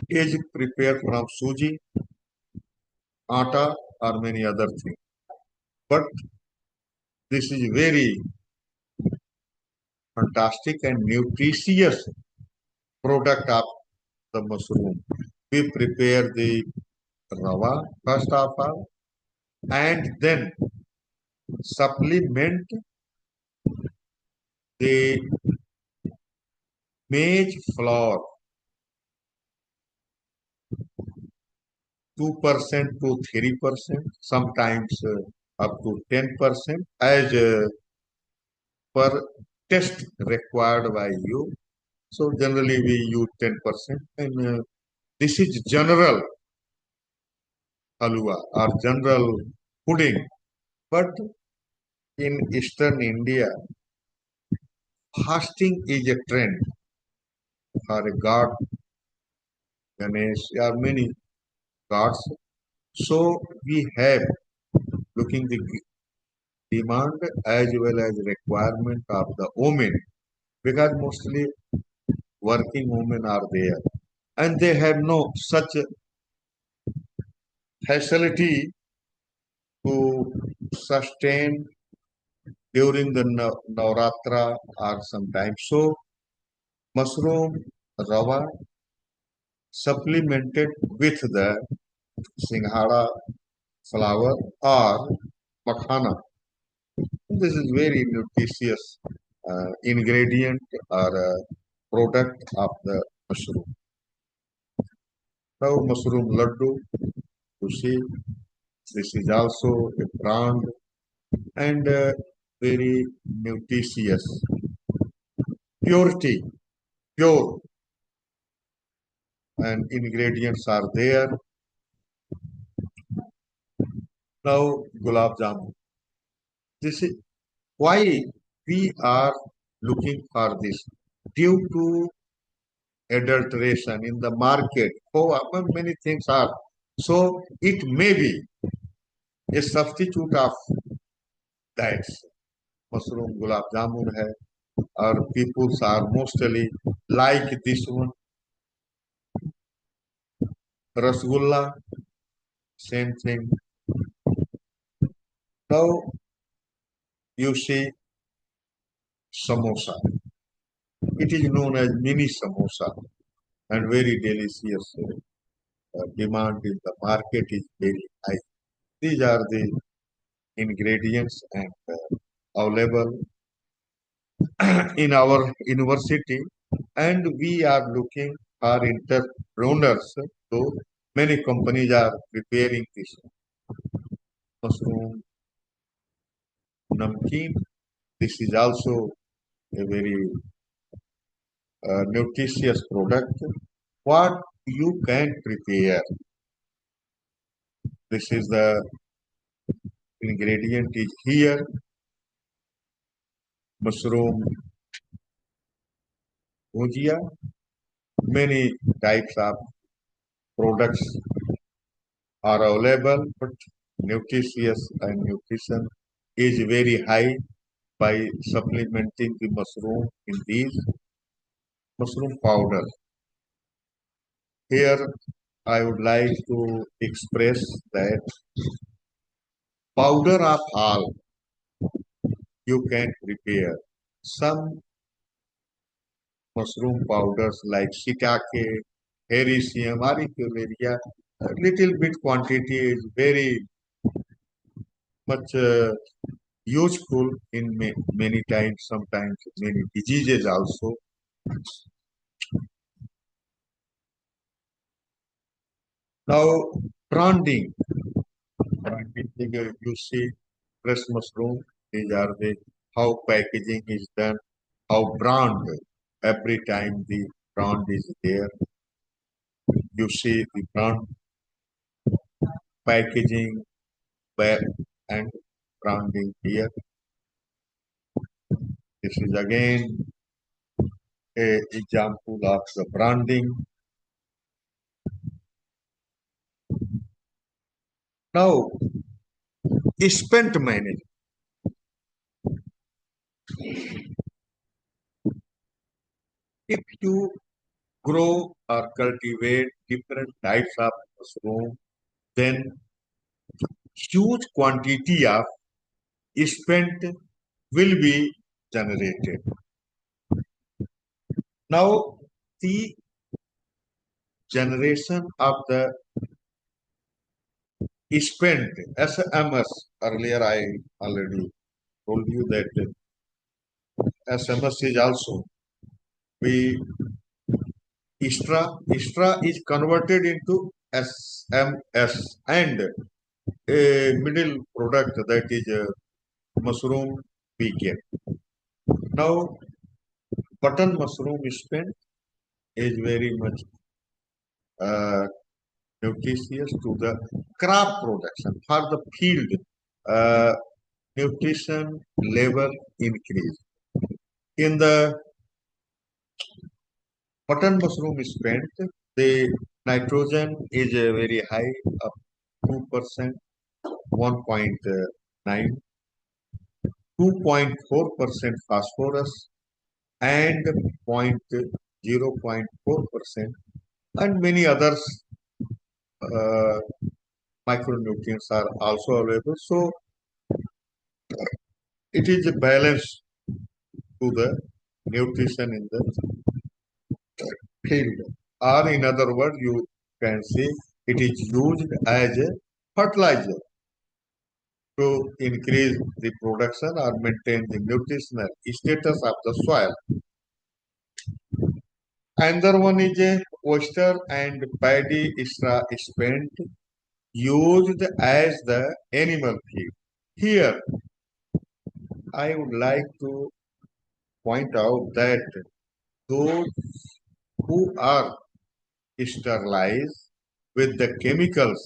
Speaker 2: is prepared from suji, atta, or many other things. But this is very fantastic and nutritious product of the mushroom. We prepare the rava first of all, and then supplement the maize flour 2% to 3%, sometimes up to 10% as per test required by you. So generally we use 10%, and this is general halwa or general pudding. But in Eastern India, fasting is a trend for a god, Ganesh, there are many gods. So we have looking the demand as well as requirement of the women, because mostly working women are there and they have no such facility to sustain during the Navratra or sometimes. So mushroom rava supplemented with the singhara flour or makhana. This is very nutritious ingredient or product of the mushroom. Now mushroom laddu, you see, this is also a brand and very nutritious. Purity, pure, and ingredients are there. Now gulab jamun. This is why we are looking for this due to adulteration in the market. Oh, many things are. So it may be a substitute of that. Mushroom gulab jamun hai, or peoples are mostly like this one. Rasgulla, same thing. Now you see samosa. It is known as mini samosa and very delicious. demand in the market is very high. These are the ingredients and available in our university, and we are looking for entrepreneurs. So many companies are preparing this mushroom namkeen. This is also a very nutritious product. What you can prepare. This is the ingredient is here. Mushroom bhujia. Many types of products are available, but nutritious and nutrition is very high by supplementing the mushroom in these mushroom powder. Here, I would like to express that powder of all you can prepare. Some mushroom powders like shiitake, hericium, auricularia, a little bit quantity is very much useful in many times, sometimes many diseases also. Now, branding. Branding, you see fresh mushroom, these are the how packaging is done, how brand, every time the brand is there. You see the brand packaging, where and branding here. This is again a example of the branding. Now, spent management. If you grow or cultivate different types of mushroom, then huge quantity of spent will be generated. Now, the generation of the spent SMS, earlier I already told you that SMS is also we extra is converted into SMS and a middle product that is mushroom we get. Now, button mushroom spent is very much uh, nutritious to the crop production for the field. Uh, Nutrition level increase. In the button mushroom spent, the nitrogen is very high, up 2%, 1.9, 2.4% phosphorus, and 0.4%, and many others uh, micronutrients are also available. So it is a balance to the nutrition in the field. Or in other words, you can say it is used as a fertilizer to increase the production or maintain the nutritional status of the soil. Another one is a oyster and paddy extra spent used as the animal feed. Here, I would like to point out that those who are sterilized with the chemicals,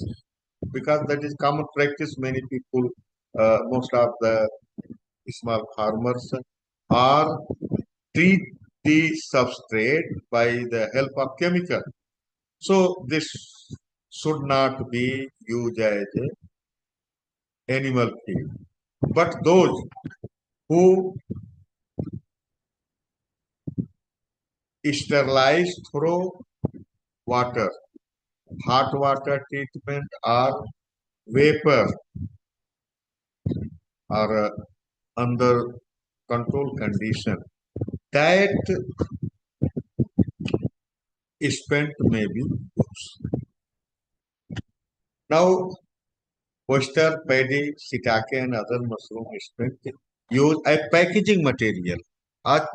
Speaker 2: because that is common practice, many people, most of the small farmers are treat the substrate by the help of chemical. So this should not be used as a animal feed. But those who sterilize through water, hot water treatment or vapor or under control condition, that spent may be used. Now, oyster, paddy, shiitake, and other mushroom springs use a packaging material. At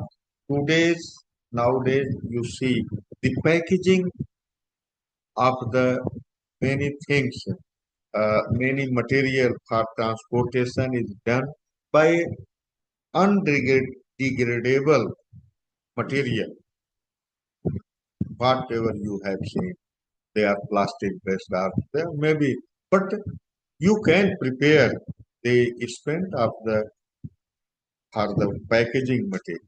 Speaker 2: nowadays, you see the packaging of the many things, many material for transportation is done by undegradable material, whatever you have seen. They are plastic based or they maybe, but you can prepare the spend of the for the packaging material.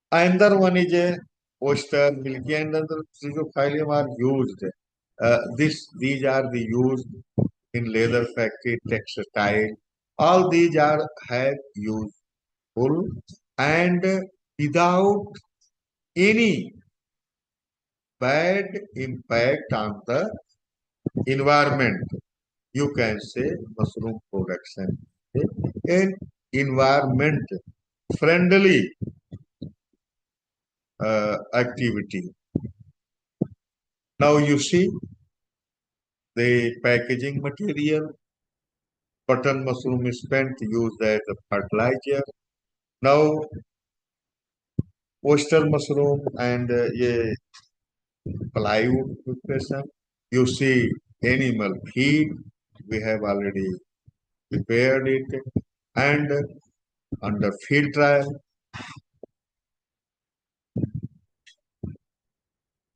Speaker 2: Another one is a oyster, milky, and other physiophyllum are used. These are the used in leather factory, textile. All these are have useful and without any bad impact on the environment. You can say mushroom production, an environment friendly activity. Now you see the packaging material, button mushroom is spent used as a fertilizer. Now oyster mushroom and plywood preparation. You see animal feed. We have already prepared it and under field trial.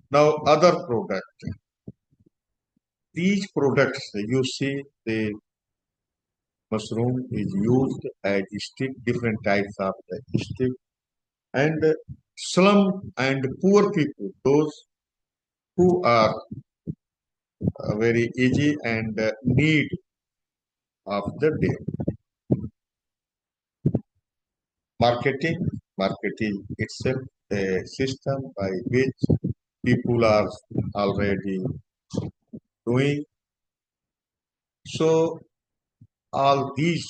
Speaker 2: Now other product. These products you see the mushroom is used as stick, different types of the stick, and slum and poor people, those who are very easy and need of the day. Marketing itself a system by which people are already doing. So all these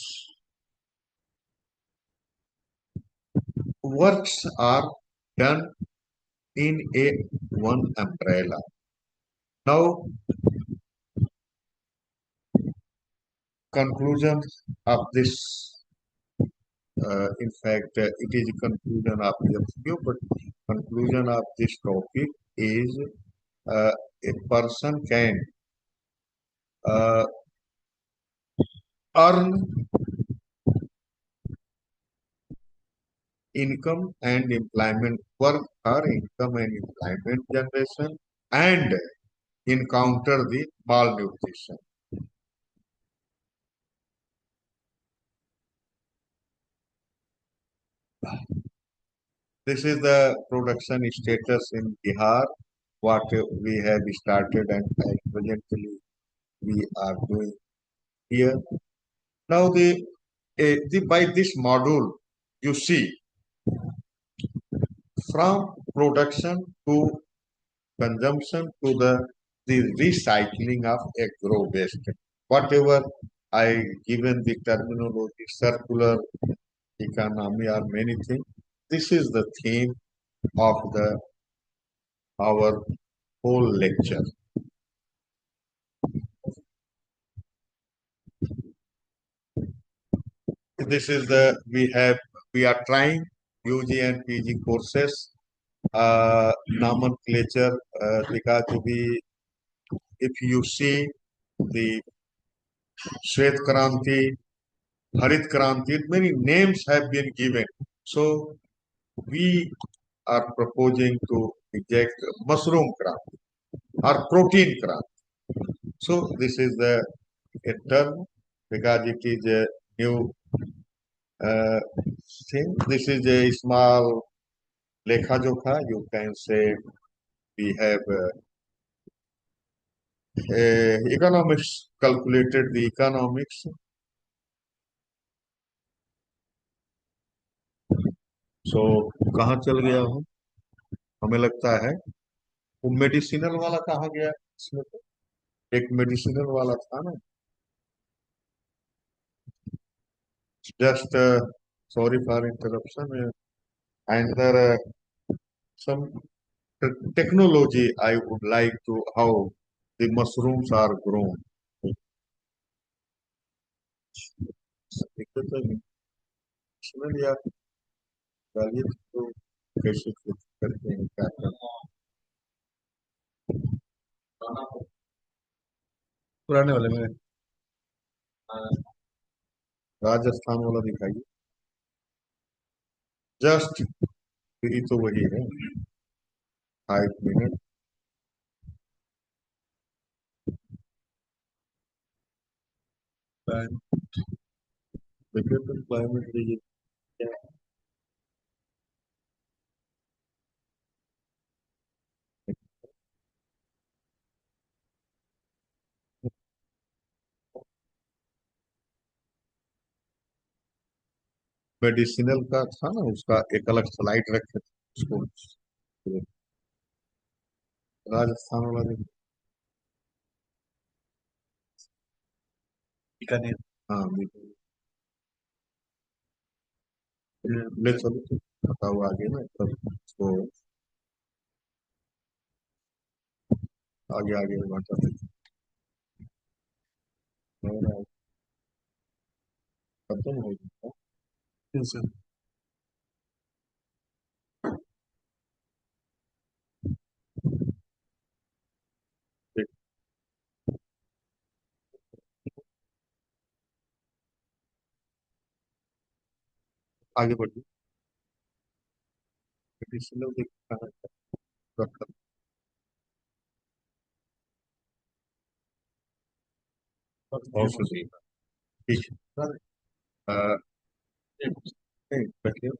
Speaker 2: works are done in a one umbrella. Now, conclusion of this, in fact, it is a conclusion of the video, but conclusion of this topic is a person can uh, earn income and employment, work or income and employment generation, and encounter the malnutrition. This is the production status in Bihar, what we have started and presently we are doing here. Now by this module, you see from production to consumption to the recycling of agro waste. Whatever I given the terminology, circular economy or many things. This is the theme of our whole lecture. This is we are trying UG and PG courses nomenclature because if you see the Shwet Kranti, Harit Kranti, many names have been given. So we are proposing to reject mushroom Kranti or protein Kranti. So this is a term because it is a new thing. This is a small lekha jokha. You can say we have economics calculated the economics. So कहाँ चल गया हूँ हमें लगता है वो medicinal वाला कहाँ गया इसमें तो एक मेडिसिनल वाला था ना just sorry for interruption and there some technology I would like to how the mushrooms are grown. इसमें या डालिए तो कैसे करते हैं क्या करते हैं पुराने वाले में राजस्थान वाला दिखाइए जस्ट ये तो वही है 5 मिनट देखिए तो क्लाइमेट दीजिए क्या मेडिसिनल का था ना उसका एक अलग स्लाइड रखे थे उसको राजस्थान वाला बीकानेर हाँ ले चलो तो बताओ आगे ना तब उसको आगे आगे बढ़ाते हैं खत्म हो गया फिर से एक आगे बढ़िए मेडिसिनल देखा है डॉक्टर औषधि ठीक है अ, नहीं, बैठिए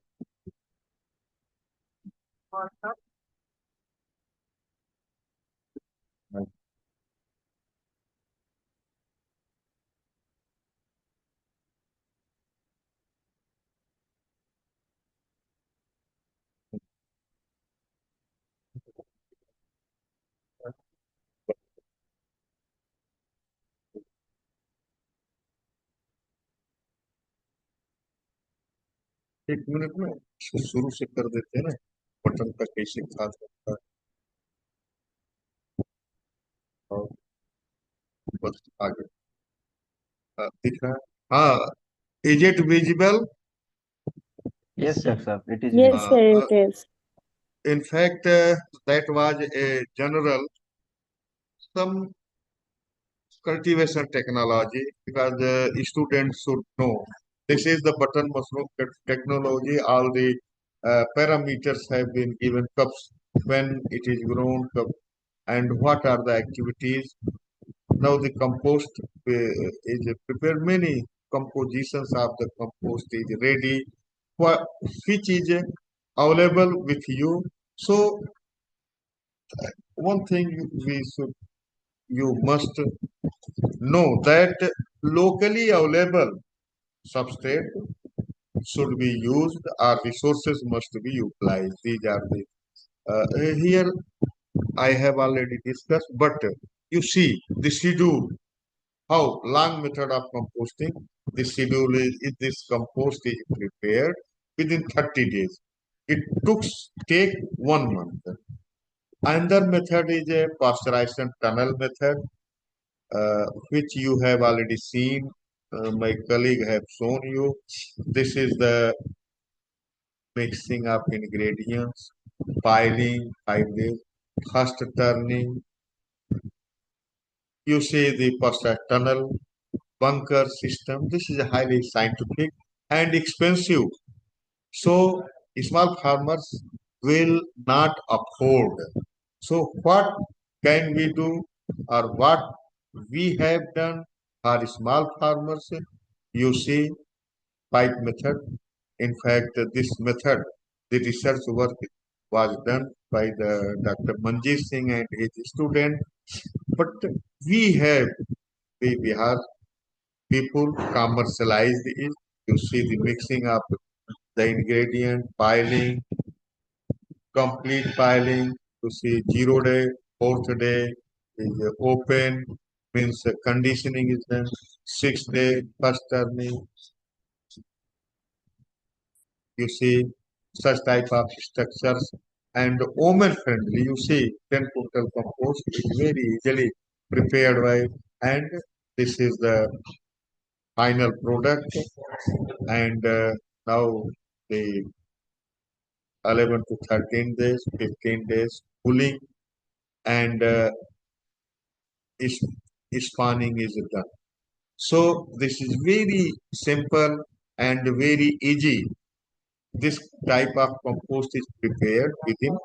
Speaker 2: एक मिनट में इसको शुरू से कर देते हैं ना बटन का कैसे खास होता है और बस आगे दिख रहा है हाँ is it visible
Speaker 3: Yes, Dr. Saab, it is
Speaker 5: Yes,
Speaker 3: visible.
Speaker 5: sir, it is.
Speaker 2: in fact that was a general some cultivation technology because students should know this is the button mushroom technology all the parameters have been given cups when it is grown cup and what are the activities now the compost is prepared many compositions of the compost is ready what which is available with you so one thing we should you must know that locally available substrate should be used or resources must be utilized. These are the here I have already discussed, but you see the schedule, how long method of composting. The schedule is this compost is prepared within 30 days. It took take 1 month. Another method is a pasteurization tunnel method which you have already seen. My colleague have shown you. This is the mixing of ingredients, piling, 5 days, first turning. You see the first tunnel, bunker system. This is a highly scientific and expensive. So small farmers will not afford. So what can we do or what we have done for small farmers? You see pipe method. In fact, this method, the research work was done by the Dr. Manjeet Singh and his student. But we have the Bihar people commercialized it. You see the mixing of the ingredient, piling, complete piling. You see 0 day, fourth day is open, means conditioning is done. 6 day, first turning. You see such type of structures and woman friendly. You see 10 total compost is very easily prepared by, and this is the final product. And now the 11 to 13 days, 15 days cooling, and is spawning is done. So this is very simple and very easy. This type of compost is prepared within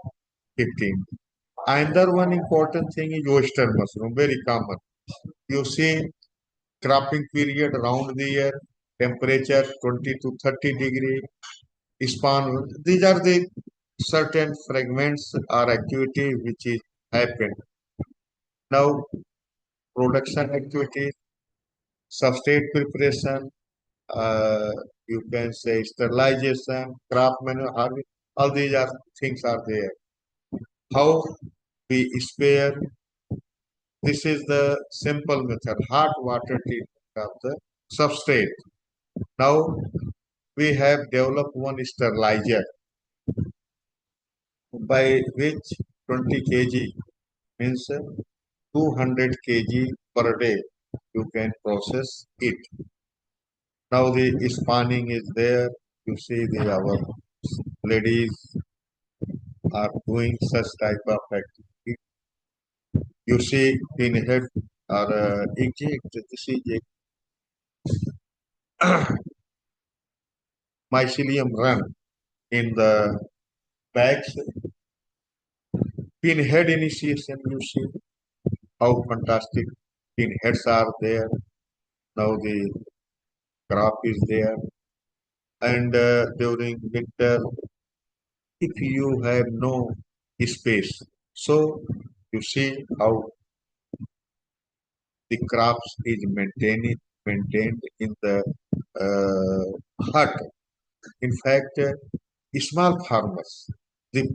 Speaker 2: 15. Another one important thing is oyster mushroom, very common. You see cropping period around the year, temperature 20 to 30 degree, spawn. These are the certain fragments or activity which is happened. Now production activity, substrate preparation, uh, you can say sterilization, crop manure harvest, all these are things are there. How we spare, this is the simple method, hot water treatment of the substrate. Now we have developed one sterilizer by which 20 kg means 200 kg per day you can process it. Now the spawning is there. You see the our ladies are doing such type of activity. You see pinhead or eject, this is mycelium run in the bags. Pinhead initiation, you see how fantastic pinheads are there. Now the crop is there. And during winter, if you have no space, so you see how the crops is maintained in the hut. In fact, small farmers, the,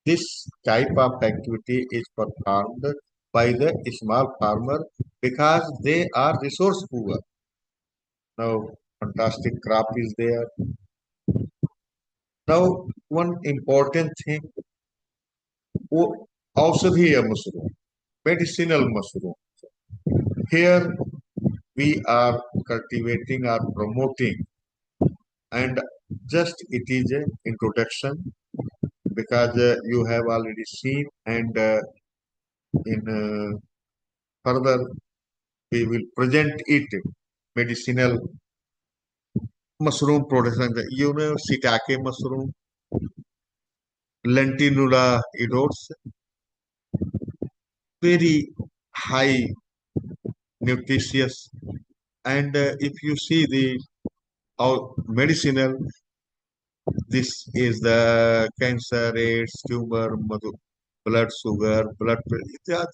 Speaker 2: this type of activity is performed by the small farmer because they are resource poor. Now, fantastic crop is there. Now, one important thing, Aushadhiya mushroom, medicinal mushroom. Here we are cultivating or promoting, and just it is an introduction because you have already seen, and in further we will present it medicinal mushroom production. You know, shiitake mushroom, lentinula edodes, very high nutritious, and if you see the medicinal, this is the cancer, AIDS, tumor, blood sugar, blood pressure,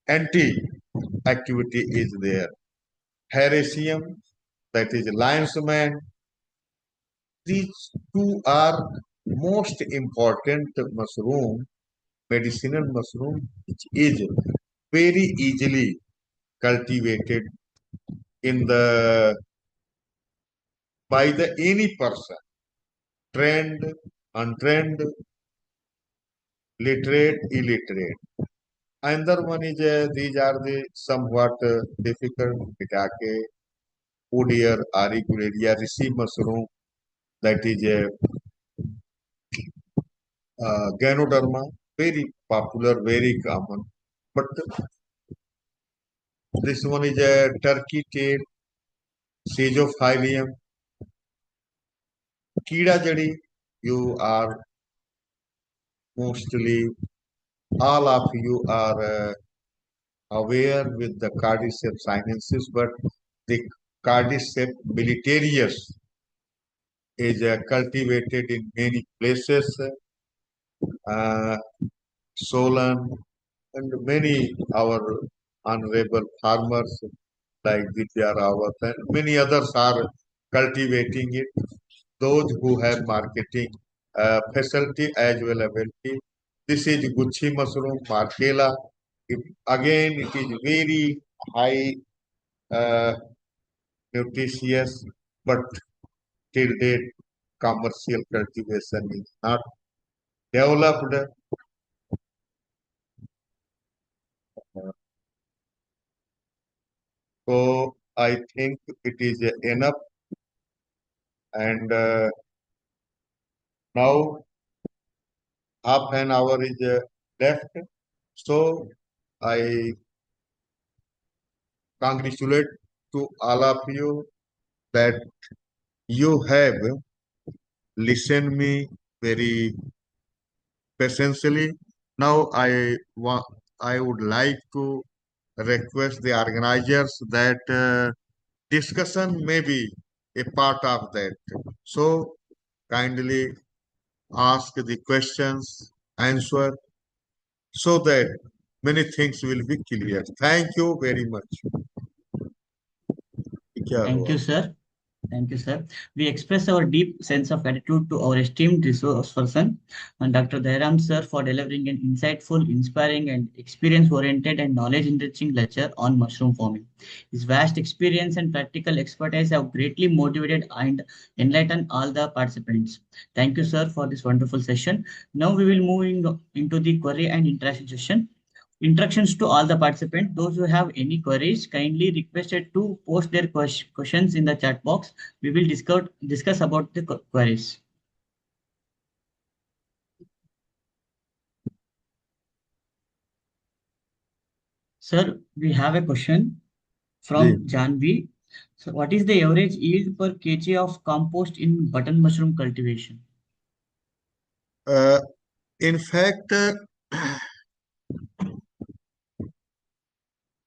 Speaker 2: anti activity is there. Hericium, that is lion's mane. These two are most important mushroom, medicinal mushroom, which is very easily cultivated in the by the any person, trained, untrained, literate, illiterate. Another one is these are the somewhat difficult pitake, Udier, auricularia, rishi mushroom, that is Ganoderma, very popular, very common. But this one is a turkey tail, Sageophilium, Kida Jadi. You are mostly, all of you are aware with the Cardiceps sinensis, but the Cardiceps militarius is cultivated in many places, uh, Solan, and many our honorable farmers like Vidya Rawat and many others are cultivating it. Those who have marketing facility as well ability. This is Gucci mushroom, Markela. Again, it is very high nutritious, but till date commercial cultivation is not developed. So I think it is enough. And now half an hour is left. So I congratulate to all of you that you have listened me very patiently. Now I would like to request the organizers that discussion may be a part of that. So kindly ask the questions, answer, so that many things will be clear. Thank you very much. क्या
Speaker 5: Thank
Speaker 2: हुआ?
Speaker 5: you, sir. Thank you, sir. We express our deep sense of gratitude to our esteemed resource person, and Dr. Dayaram, sir, for delivering an insightful, inspiring, and experience-oriented and knowledge-enriching lecture on mushroom farming. His vast experience and practical expertise have greatly motivated and enlightened all the participants. Thank you, sir, for this wonderful session. Now we will move into the query and interaction session. Instructions to all the participants. Those who have any queries, kindly requested to post their questions in the chat box. We will discuss about the queries. Sir, we have a question
Speaker 2: जी,
Speaker 5: from Janvi. So, what is the average yield per kg of compost in button mushroom cultivation?
Speaker 2: in fact,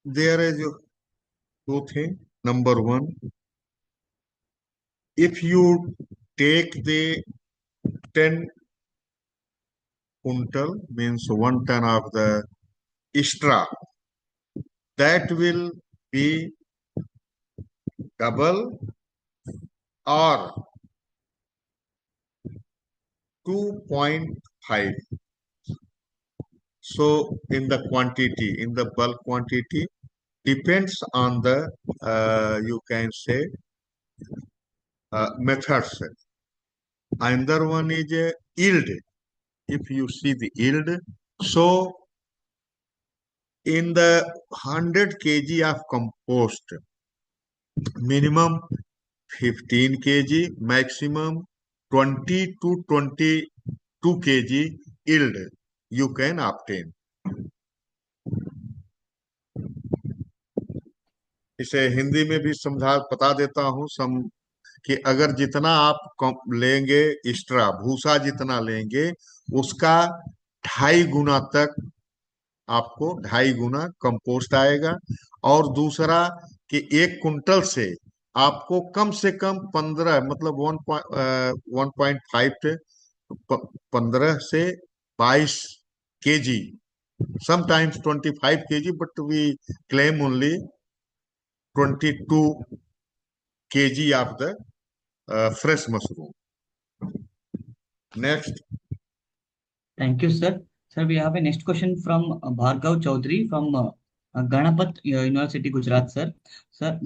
Speaker 2: there is two things. Number one, if you take the 10 quintal, means 1 ton of the straw, that will be double or 2.5. So in the quantity, in the bulk quantity, depends on the, you can say, methods. Another one is yield. If you see the yield, so in the 100 kg of compost, minimum 15 kg, maximum 20 to 22 kg yield you can obtain. इसे हिंदी में भी समझा बता देता हूँ कि अगर जितना आप लेंगे एक्स्ट्रा भूसा जितना लेंगे उसका 2.5 गुना तक आपको 2.5 गुना कंपोस्ट आएगा। और दूसरा कि 1 कुंटल से आपको कम से कम 15 मतलब 1.5 15 से 22 kg, sometimes 25 kg, but we claim only 22 kg of the fresh mushroom. Next.
Speaker 5: Thank you, sir. Sir, we have a next question from Bhargav Chaudhary from Ganapat University, Gujarat, sir. Sir,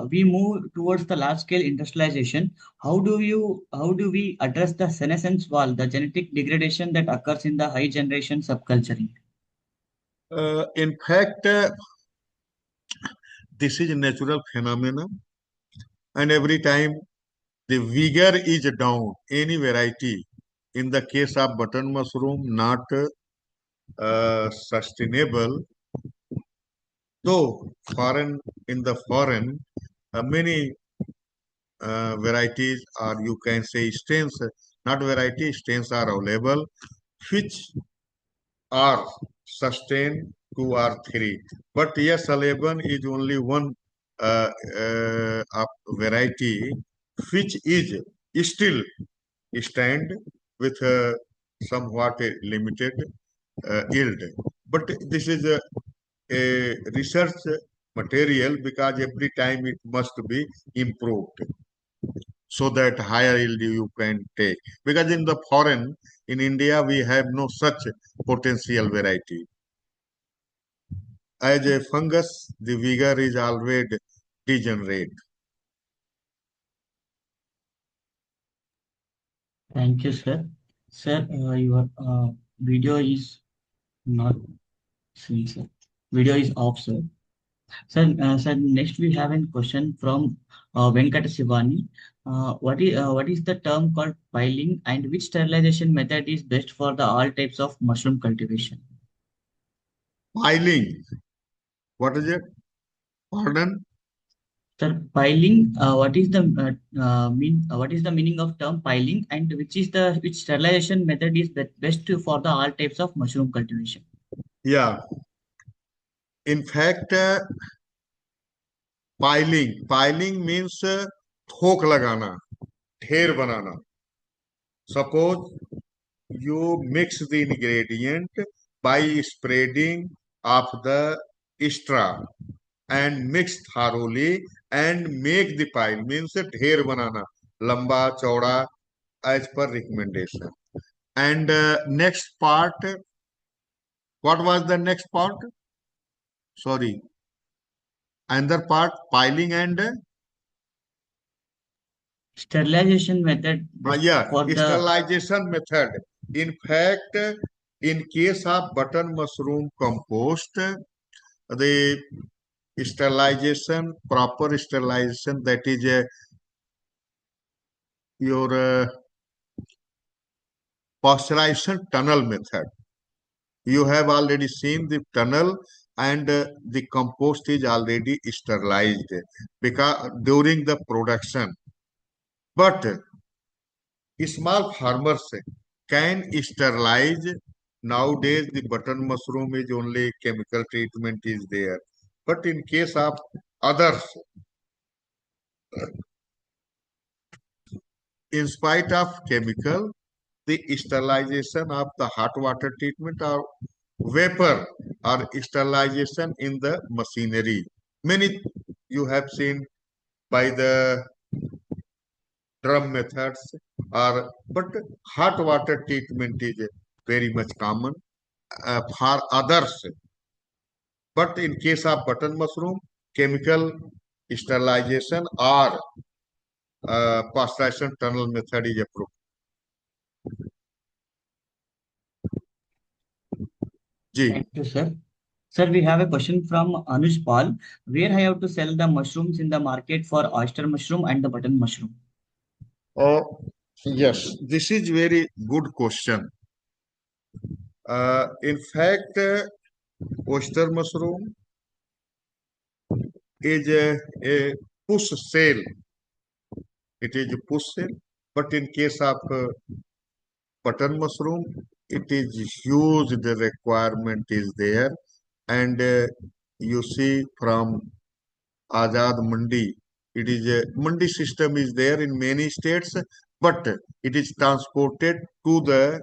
Speaker 5: we move towards the large-scale industrialization. How do we address the senescence wall, the genetic degradation that occurs in the high generation subculturing?
Speaker 2: In fact, this is a natural phenomenon, and every time the vigor is down, any variety, in the case of button mushroom, not sustainable. Though in the foreign, many varieties, or you can say strains, not variety, strains are available, which are sustained 2 or 3. But yes, 11 is only one of variety which is still stand with somewhat a limited yield. But this is a research material because every time it must be improved so that higher yield you can take. Because in the foreign, in India, we have no such potential variety. As a fungus, the vigor is always degenerate.
Speaker 5: Thank you, sir. Sir, your video is not seen, sir. Video is off, sir. Sir, next we have a question from Venkata Shivani. What is the term called piling, and which sterilization method is best for the all types of mushroom cultivation?
Speaker 2: Piling. What is it? Pardon?
Speaker 5: Sir, piling. What is the meaning of term piling, and which sterilization method is best for the all types of mushroom cultivation?
Speaker 2: Yeah. In fact, piling means थोक लगाना, ढेर बनाना. Suppose you mix the ingredient by spreading of the straw and mix thoroughly and make the pile, means ढेर बनाना, लंबा चौड़ा, as per recommendation. And next part, what was the next part? Sorry, another part, piling and
Speaker 5: Sterilization method best
Speaker 2: yeah,
Speaker 5: for the
Speaker 2: sterilization method. In fact, in case of button mushroom compost, the sterilization, proper sterilization, that is your pasteurization tunnel method. You have already seen the tunnel, and the compost is already sterilized because during the production. But small farmers can sterilize. Nowadays, the button mushroom is only chemical treatment is there. But in case of others, in spite of chemical, the sterilization of the hot water treatment or vapor or sterilization in the machinery. Many you have seen by the drum methods, or but hot water treatment is very much common for others. But in case of button mushroom, chemical sterilization or pasteurization tunnel method is approved. Ji.
Speaker 5: Thank you, sir. Sir, we have a question from Anush Paul. Where I have to sell the mushrooms in the market for oyster mushroom and the button mushroom?
Speaker 2: Oh, yes, this is very good question. In fact, oyster mushroom is a push sale. It is a push sale. But in case of button mushroom, it is huge. The requirement is there, and you see from Azad Mandi, it is a Mandi system is there in many states, but it is transported to the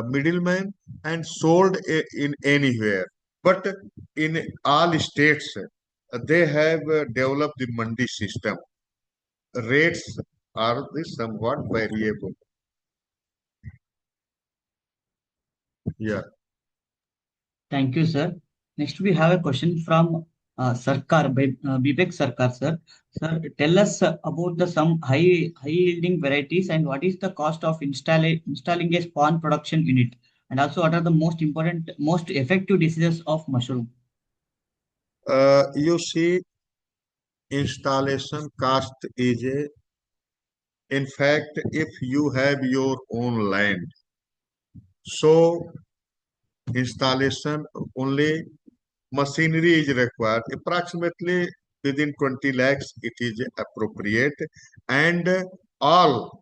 Speaker 2: middleman and sold in anywhere. But in all states, they have developed the Mandi system. Rates are the somewhat variable. Yeah.
Speaker 5: Thank you, sir. Next, we have a question from Bibek Sarkar, sir. Sir, tell us about the some high yielding varieties and what is the cost of installing a spawn production unit, and also what are the most important, most effective diseases of mushroom.
Speaker 2: You see, installation cost is in fact, if you have your own land, so installation only machinery is required. Approximately within 20 lakhs, it is appropriate. And all,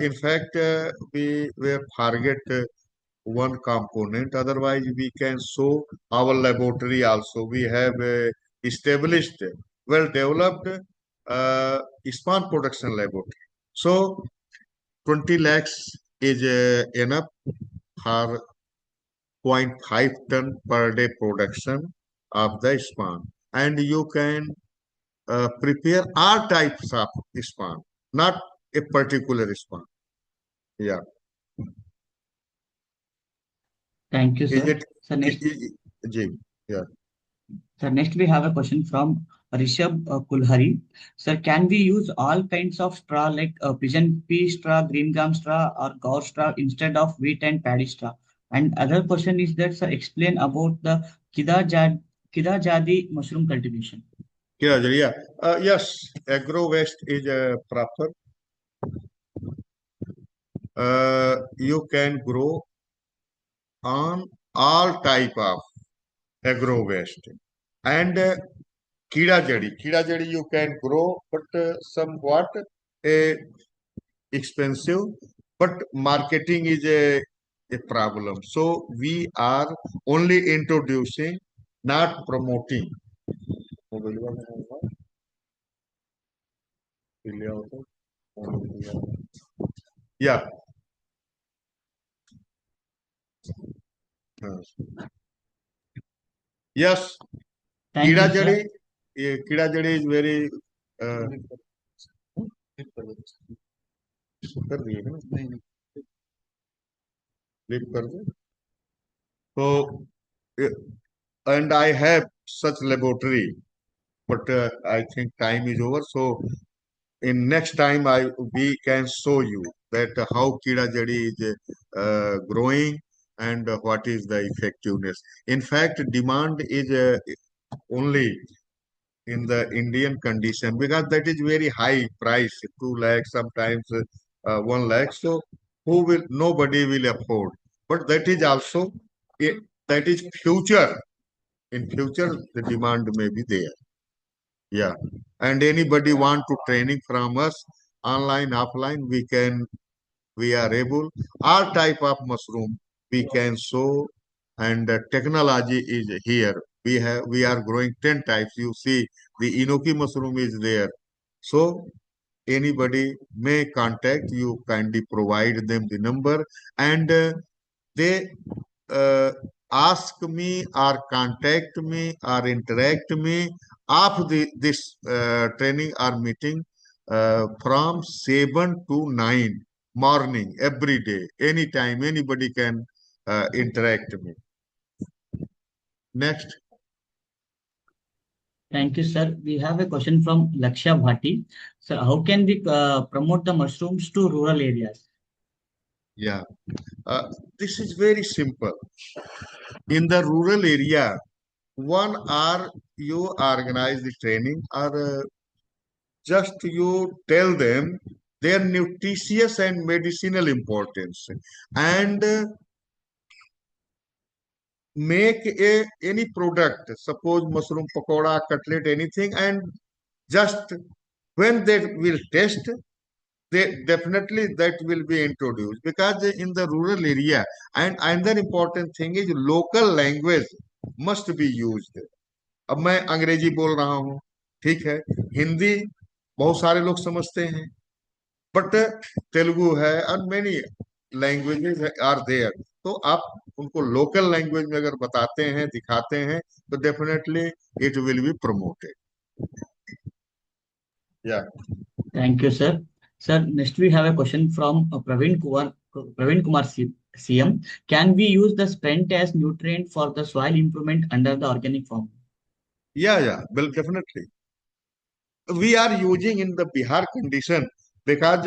Speaker 2: in fact, we will forget one component. Otherwise, we can show our laboratory also. We have established, well developed spawn production laboratory. So 20 lakhs is enough for zero point 0.5 ton per day production of the spawn. And you can prepare all types of spawn, not a particular spawn. Yeah.
Speaker 5: Thank you,
Speaker 2: Is
Speaker 5: sir.
Speaker 2: it?
Speaker 5: So next,
Speaker 2: Jim? Yeah.
Speaker 5: sir, next we have a question from Rishabh Kulhari. Sir, can we use all kinds of straw like pigeon pea straw, green gum straw, or gourd straw instead of wheat and paddy straw? And other question is that, sir, explain about the Kida Jadi mushroom cultivation.
Speaker 2: Yeah, yeah. Yes, agro waste is proper. You can grow on all type of agro waste. And kida jadi you can grow, but somewhat uh, expensive. But marketing is a problem. So we are only introducing, not promoting. Yeah. Yes.
Speaker 5: Thank
Speaker 2: कीड़ा
Speaker 5: you,
Speaker 2: जड़ी
Speaker 5: sir.
Speaker 2: ये कीड़ा जड़ी is very कर दिए ना click कर दो तो and I have such laboratory but I think time is over so in next time I we can show you that how kida jadi is growing and what is the effectiveness. In fact demand is only in the Indian condition because that is very high price, 2 lakhs, sometimes 1 lakh. So who will, nobody will afford. But that is also, that is future. In future, the demand may be there. Yeah. And anybody want to training from us, online, offline, we are able all type of mushroom we can sow and technology is here we are growing 10 types you see the enoki mushroom is there so anybody may contact you kindly provide them the number and they uh, ask me or contact me or interact me of this training or meeting from 7 to 9 morning every day anytime anybody can interact me. Next.
Speaker 5: Thank you, sir. We have a question from Laksha Bhati. Sir, how can we promote the mushrooms to rural areas?
Speaker 2: Yeah, this is very simple. In the rural area, one are you organize the training or just you tell them their nutritious and medicinal importance and make any product suppose mushroom pakoda cutlet anything and just when they will test they definitely that will be introduced because in the rural area and another important thing is local language must be used. अब मैं अंग्रेजी बोल रहा हूँ ठीक है हिंदी बहुत सारे लोग समझते हैं बट तेलुगु है और मेनी लैंग्वेजेस आर देयर तो आप उनको लोकल लैंग्वेज में अगर बताते हैं दिखाते हैं तो definitely it will be promoted या
Speaker 5: Thank you, sir. Sir, next we have a question from Praveen Kumar CM. Can we use the spent as nutrient for the soil improvement under the organic farm?
Speaker 2: या well definitely we are using in the Bihar condition because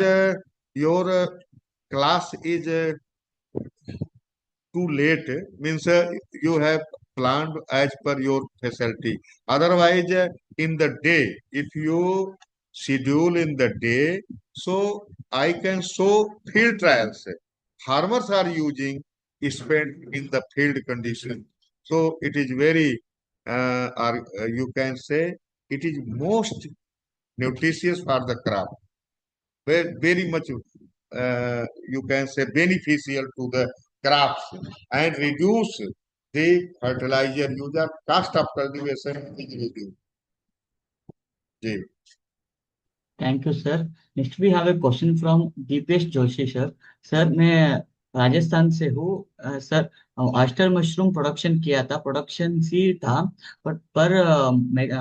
Speaker 2: your class is too late means you have planned as per your facility. Otherwise, in the day, if you schedule in the day, so I can show field trials. Farmers are using spent in the field condition. So it is very, or you can say, it is most nutritious for the crop. Very much you can say beneficial to the crops and reduce the fertilizer use or cost of cultivation is reduced. जी.
Speaker 5: Thank you, sir. Next we have a question from Deepesh Joshi, sir. Sir मैं राजस्थान से हूँ। Sir oyster mushroom production किया था, production सी था, but पर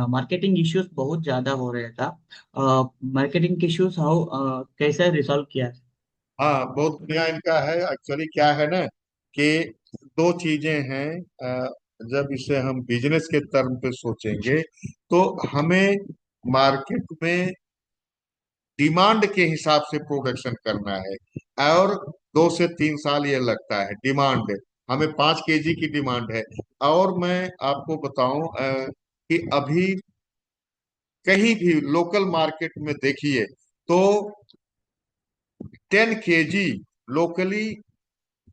Speaker 5: marketing issues बहुत ज्यादा हो रहा था। मार्केटिंग इश्यूज हाउ कैसे रिसॉल्व किया?
Speaker 2: हाँ बहुत बढ़िया इनका है एक्चुअली क्या है ना कि दो चीजें हैं जब इसे हम बिजनेस के टर्म पे सोचेंगे तो हमें मार्केट में डिमांड के हिसाब से प्रोडक्शन करना है और 2 से 3 साल ये लगता है डिमांड हमें 5 kg की डिमांड है। और मैं आपको बताऊं कि अभी कहीं भी लोकल मार्केट में देखिए तो 10 kg locally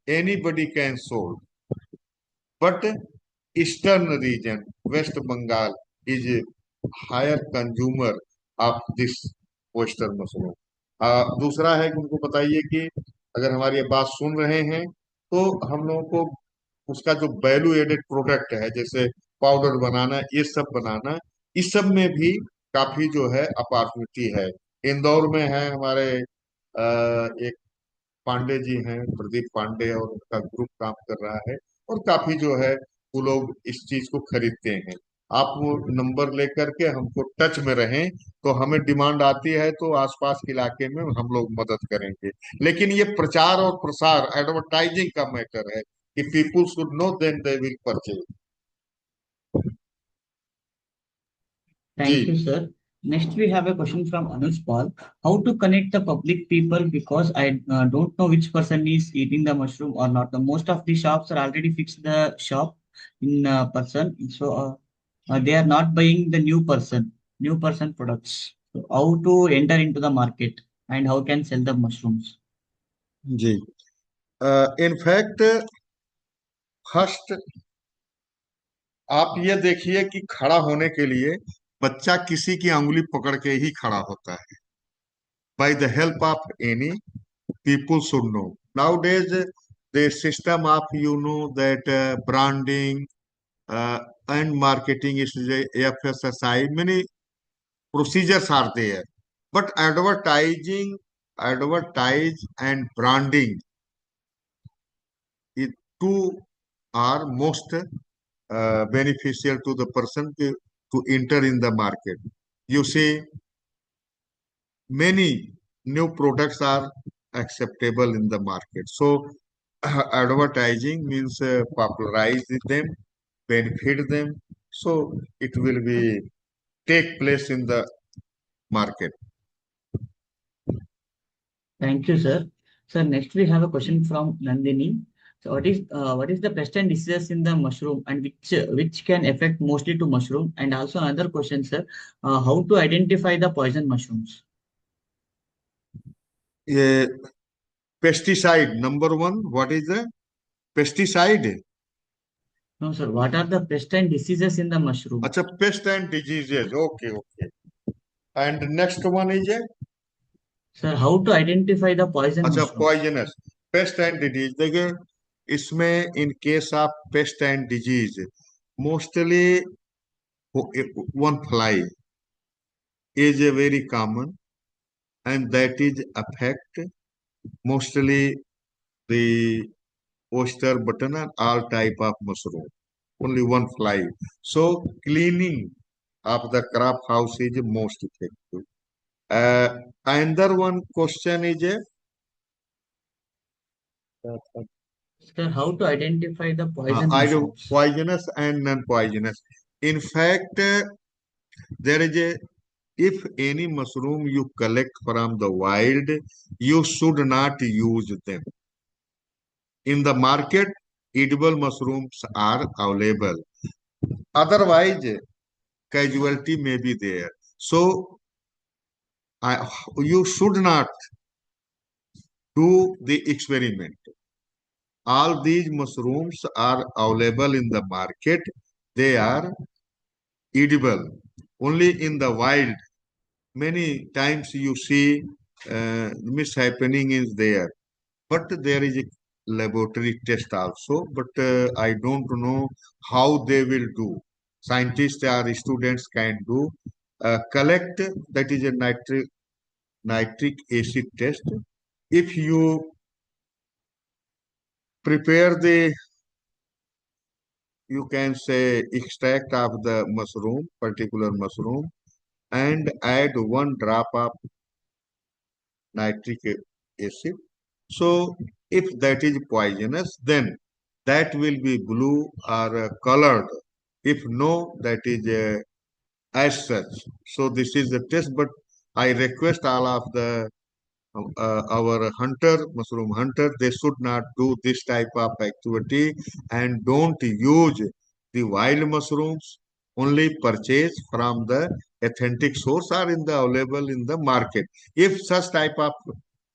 Speaker 2: anybody can sold, but eastern region, West Bengal is a higher consumer of this oyster mushroom. दूसरा है कि उनको बताइए कि अगर हमारी ये बात सुन रहे हैं तो हम लोगों को उसका जो वैल्यू एडेड प्रोडक्ट है, जैसे पाउडर बनाना, ये सब बनाना, इस सब में भी काफी जो है अपॉर्चुनिटी है। इंदौर में है हमारे एक पांडे जी हैं, प्रदीप पांडे, और उनका ग्रुप काम कर रहा है, और काफी जो है वो लोग इस चीज को खरीदते हैं। आप वो नंबर लेकर के हमको टच में रहें, तो हमें डिमांड आती है तो आसपास के इलाके में हम लोग मदद करेंगे। लेकिन ये प्रचार और प्रसार, एडवर्टाइजिंग का मैटर है कि people should know, then they will purchase. जी।
Speaker 5: Thank you, sir. Next, we have a question from Anuj Paul. How to connect the public people, because I don't know which person is eating the mushroom or not. The most of the shops are already fixed the shop in person, so they are not buying the new person products. So how to enter into the market and how can sell the mushrooms?
Speaker 2: जी, in fact first आप ये देखिए कि खड़ा होने के लिए बच्चा किसी की अंगुली पकड़ के ही खड़ा होता है। By the help of any, people should know. Nowadays, the system of, that branding and marketing is the FSSI. Many procedures are there, but advertise and branding, it two are most beneficial to the person to enter in the market. You see, many new products are acceptable in the market. So advertising means popularize them, benefit them. So it will be take place in the market.
Speaker 5: Thank you, sir. Sir, next we have a question from Nandini. So, what is the pest and diseases in the mushroom, and which can affect mostly to mushroom? And also another question, sir, how to identify the poison mushrooms?
Speaker 2: ये pesticide number one. What is the pesticide?
Speaker 5: No, sir. What are the pest and diseases in the mushroom?
Speaker 2: अच्छा, pest and diseases. Okay, okay. And next one is
Speaker 5: Sir, how to identify the poison
Speaker 2: अच्छा,
Speaker 5: mushrooms?
Speaker 2: Poisonous paste and disease. देखिए, इसमें in case of paste and disease, mostly one fly is a very common, and that is affect mostly the oyster, button, and all type of mushroom. Only one fly. So cleaning of the crop house is most effective. Another one question is
Speaker 5: Sir, how to identify the poison mushrooms?
Speaker 2: poisonous and non-poisonous. In fact, there is a, if any mushroom you collect from the wild, you should not use them. In the market, edible mushrooms are available. Otherwise, casualty may be there. So, you should not do the experiment. All these mushrooms are available in the market. They are edible. Only in the wild, many times you see mishappening is there. But there is a laboratory test also, but I don't know how they will do. Scientists or students can do. Collect, that is a nitric acid test. If you prepare the, you can say, extract of the mushroom, particular mushroom, and add 1 drop of nitric acid. So if that is poisonous, then that will be blue or colored. If no, that is as such. So this is the test, but I request all of the our mushroom hunter, they should not do this type of activity and don't use the wild mushrooms. Only purchase from the authentic source or in the available in the market. If such type of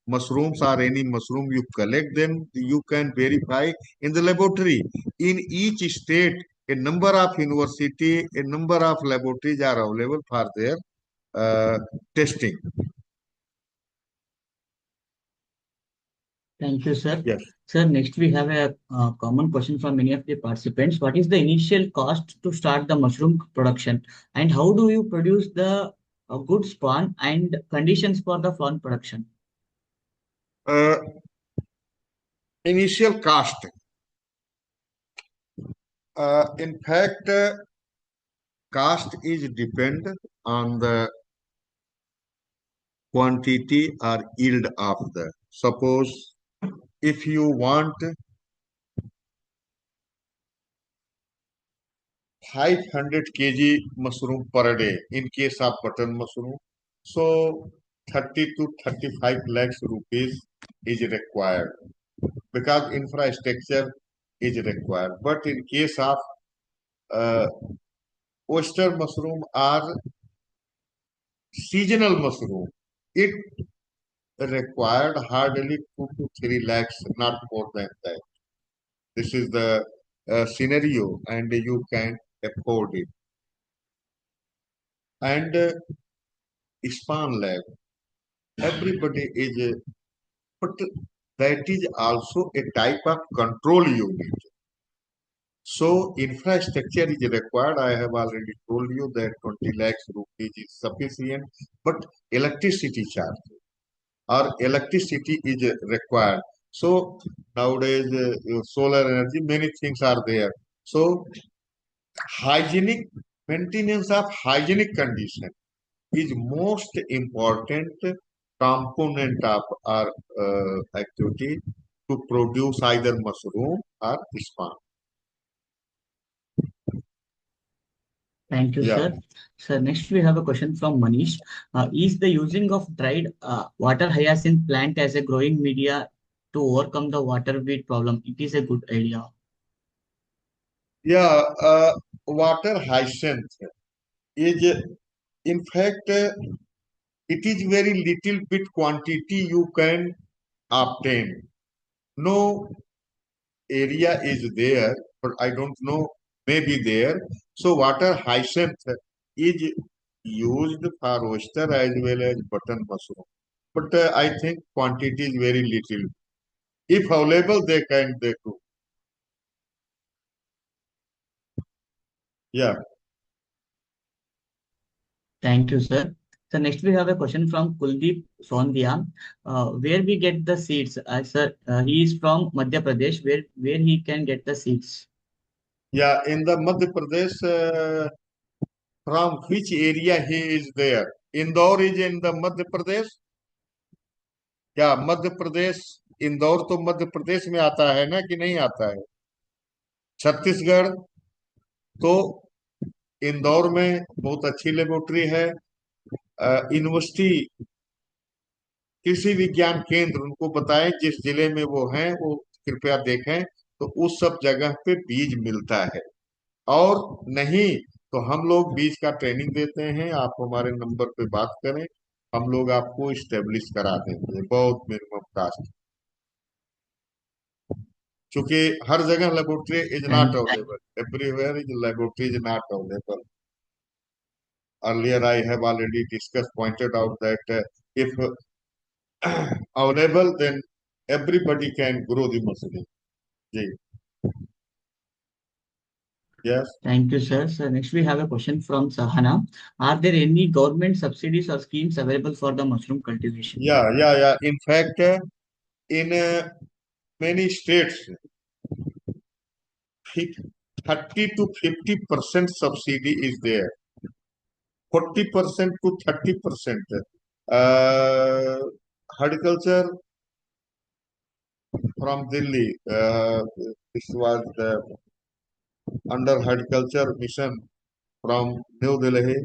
Speaker 2: mushrooms or any mushroom you collect, then you can verify in the laboratory. In each state, a number of university, a number of laboratories are available for their testing.
Speaker 5: Thank you, sir.
Speaker 2: Yes.
Speaker 5: Sir, next we have a common question from many of the participants. What is the initial cost to start the mushroom production, and how do you produce the good spawn and conditions for the fawn production?
Speaker 2: Uh, Initial cost. In fact, cost is depend on the quantity or yield of the. Suppose if you want 500 kg mushroom per day in case of button mushroom, so 30 to 35 lakhs rupees is required because infrastructure is required. But in case of uh, oyster mushroom or seasonal mushroom, it required hardly 2 to 3 lakhs, not more than that. This is the scenario, and you can afford it. And span lab, everybody is, but that is also a type of control unit. So infrastructure is required. I have already told you that 20 lakhs rupees is sufficient, but electricity charge or electricity is required. So nowadays, solar energy, many things are there. So hygienic maintenance of hygienic condition is most important component of our activity to produce either mushroom or sperm.
Speaker 5: Thank you,
Speaker 2: Yeah.
Speaker 5: sir. Sir, next we have a question from Manish. Is the using of dried water hyacinth plant as a growing media to overcome the water weed problem? It is a good idea.
Speaker 2: Yeah, water hyacinth is, in fact, it is very little bit quantity you can obtain. No area is there, but I don't know, maybe there. So water hyacinth is used for oyster as well as button mushroom. But I think quantity is very little. If available, they do. Yeah.
Speaker 5: Thank you, sir. So next we have a question from Kuldeep Sondhya. Where we get the seeds? Sir, he is from Madhya Pradesh. Where he can get the seeds?
Speaker 2: Yeah, in the Madhya Pradesh, from which area he is there? Indore is in the Madhya Pradesh? क्या मध्य प्रदेश, इंदौर तो मध्य प्रदेश में आता है ना कि नहीं आता है? छत्तीसगढ़ तो इंदौर में बहुत अच्छी लेबोरेटरी है। यूनिवर्सिटी कृषि विज्ञान केंद्र उनको बताएं, जिस जिले में वो हैं वो कृपया देखें, तो उस सब जगह पे बीज मिलता है। और नहीं तो हम लोग बीज का ट्रेनिंग देते हैं, आप हमारे नंबर पे बात करें, हम लोग आपको इस्टेब्लिश करा देंगे, बहुत मिनिमम कास्ट। क्योंकि हर जगह laboratory is not
Speaker 5: Thank,
Speaker 2: available, everywhere is laboratory is not available. Earlier I have already discussed, pointed out that if available, then everybody can grow the mushroom. Yes.
Speaker 5: thank you, sir. So next we have a question from Sahana. Are there any government subsidies or schemes available for the mushroom cultivation?
Speaker 2: Yeah. In fact, in many states, 30 to 50% subsidy is there. 40% to 30%. Horticulture from Delhi. This was the under horticulture mission from New Delhi,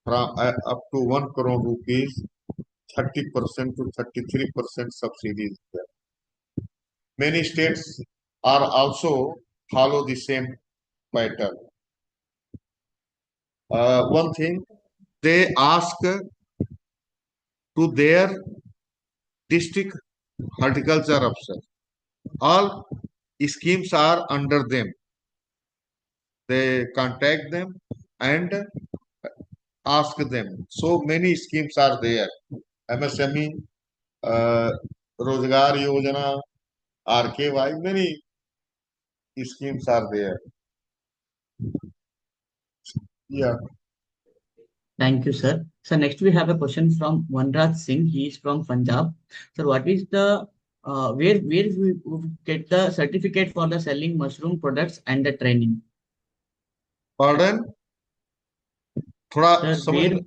Speaker 2: from up to 1 crore rupees 30% to 33% subsidy is there. Many states are also follow the same pattern. One thing, they ask to their district horticulture officer. All schemes are under them. They contact them and ask them. So many schemes are there. MSME, uh, Rozgar Yojana, RKY, many schemes are there. Yeah.
Speaker 5: Thank you, sir. So next we have a question from Vanraj Singh. He is from Punjab. Sir, what is the where we get the certificate for the selling mushroom products and the training?
Speaker 2: Pardon? थोड़ा
Speaker 5: Sir,
Speaker 2: समझ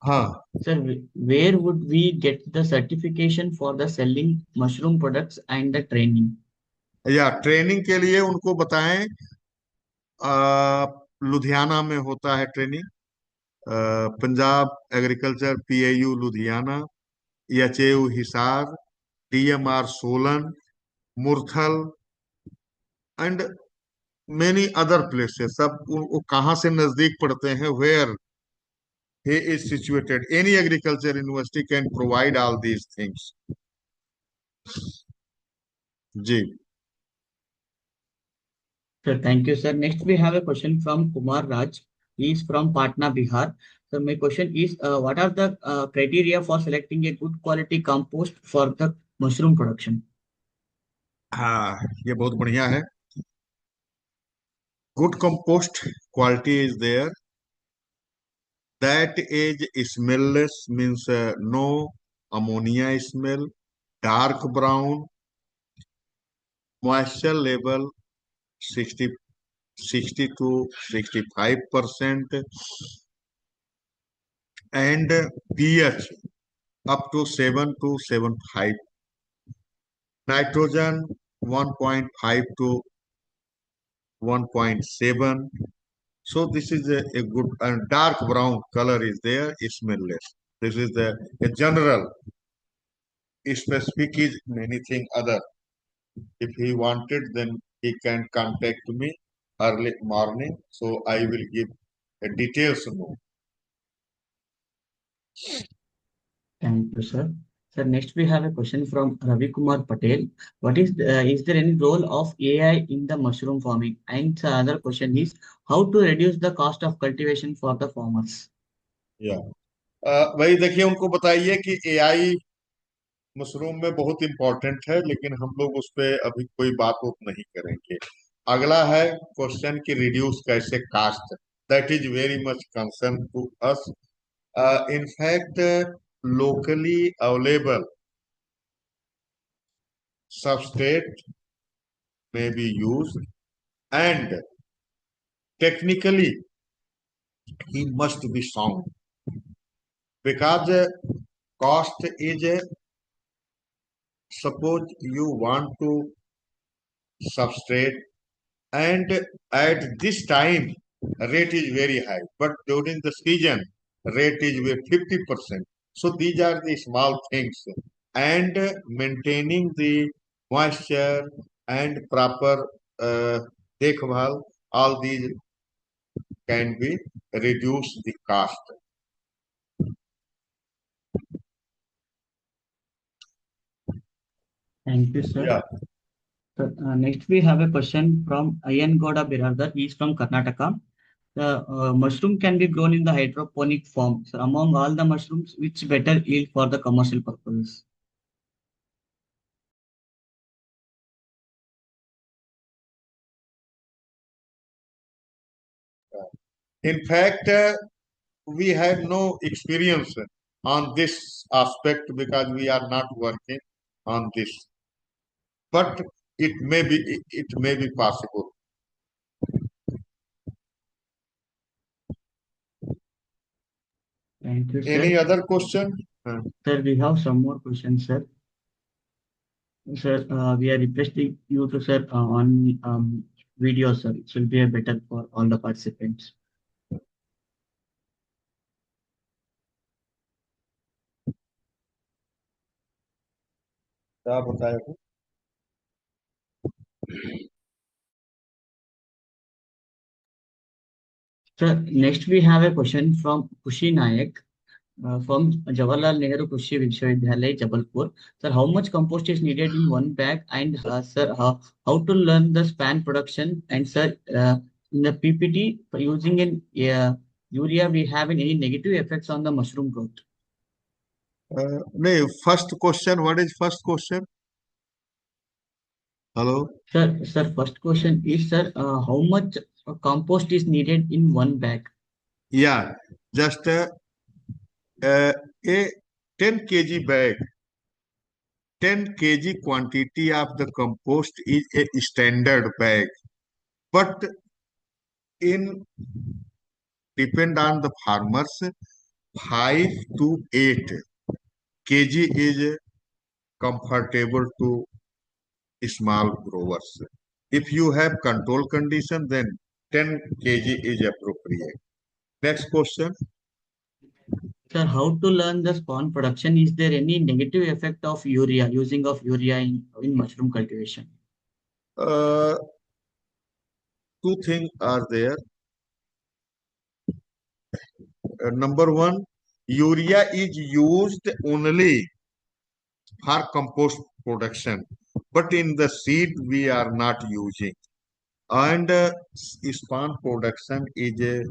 Speaker 2: हाँ
Speaker 5: sir, where would we get the certification for the selling mushroom products and the training?
Speaker 2: या training के लिए उनको बताएं लुधियाना में होता है training Punjab agriculture PAU Ludhiana HAU Hisar DMR Solan Murthal and many other places सब वो कहाँ से नजदीक पड़ते हैं where he is situated any agriculture university can provide all these things जी
Speaker 5: Sir, thank you, sir. Next, we have a question from Kumar Raj. He is from Patna, Bihar. So, my question is, what are the criteria for selecting a good quality compost for the mushroom production?
Speaker 2: हाँ ये बहुत बढ़िया है good compost quality is there that is smellless means no ammonia smell dark brown moisture level 60 to 65% and pH up to 7 to 7.5 nitrogen 1.5 to 1.7 so this is a good and dark brown color is there smellless this is a general specific is anything other if he wanted then he can contact me early morning so I will give a details more.
Speaker 5: Thank you, sir. Sir, next we have a question from Ravi Kumar Patel. Is there any role of AI in the mushroom farming? And the other question is, how to reduce the cost of cultivation for the farmers?
Speaker 2: या वही देखिए उनको बताइए कि AI mushroom में बहुत important है लेकिन हम लोग उस पर अभी कोई बात नहीं करेंगे अगला है क्वेश्चन कि रिड्यूस कैसे cost that is very much concern to us in fact locally available substrate may be used and technically he must be sound because cost is suppose you want to substrate and at this time rate is very high but during the season rate is 50% so these are the small things and maintaining the moisture and proper dekhbhal all these can be reduce the cost
Speaker 5: Thank you, sir.
Speaker 2: yeah
Speaker 5: So, next we have a question from Ayan Goda Biradar. He is from Karnataka. The mushroom can be grown in the hydroponic form. So, among all the mushrooms, which better yield for the commercial purposes?
Speaker 2: in fact we have no experience on this aspect because we are not working on this but it may be possible
Speaker 5: Thank you,
Speaker 2: any
Speaker 5: sir.
Speaker 2: other question
Speaker 5: Sir, we have some more questions, sir. Sir, we are requesting you to, sir, on video, sir. It will be a better for all the participants.
Speaker 2: क्या बताया था?
Speaker 5: Sir, next we have a question from Kushi Nayak from Jawaharlal Nehru Krishi Vishwavidyalaya, Jabalpur. Sir, how much compost is needed in one bag? And sir, how to learn the span production? And sir, in the PPT, for using in urea, we have any negative effects on the mushroom growth?
Speaker 2: No, first question. What is first question? Hello?
Speaker 5: Sir, first question is, sir, how much compost is needed in one bag?
Speaker 2: Yeah, just a 10 kg bag, 10 kg quantity of the compost is a standard bag. But in depend on the farmers, 5 to 8 kg is comfortable to small growers. If you have control condition, then 10 kg is appropriate. Next question.
Speaker 5: Sir, how to learn the spawn production? Is there any negative effect of urea, using of urea in mushroom cultivation?
Speaker 2: Uh, Two things are there. Number one, urea is used only for compost production, but in the seed we are not using. And spawn production is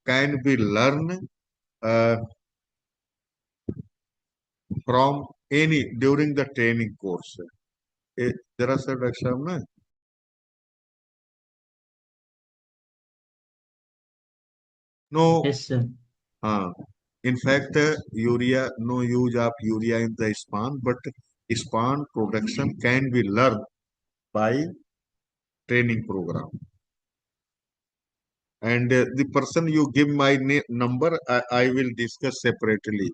Speaker 2: can be learned uh, from any during the training course. जरा सा doctor साहब ना no
Speaker 5: Yes, sir.
Speaker 2: in fact urea no use of urea in the spawn, but spawn production can be learned by training program. And the person you give my number, I will discuss separately.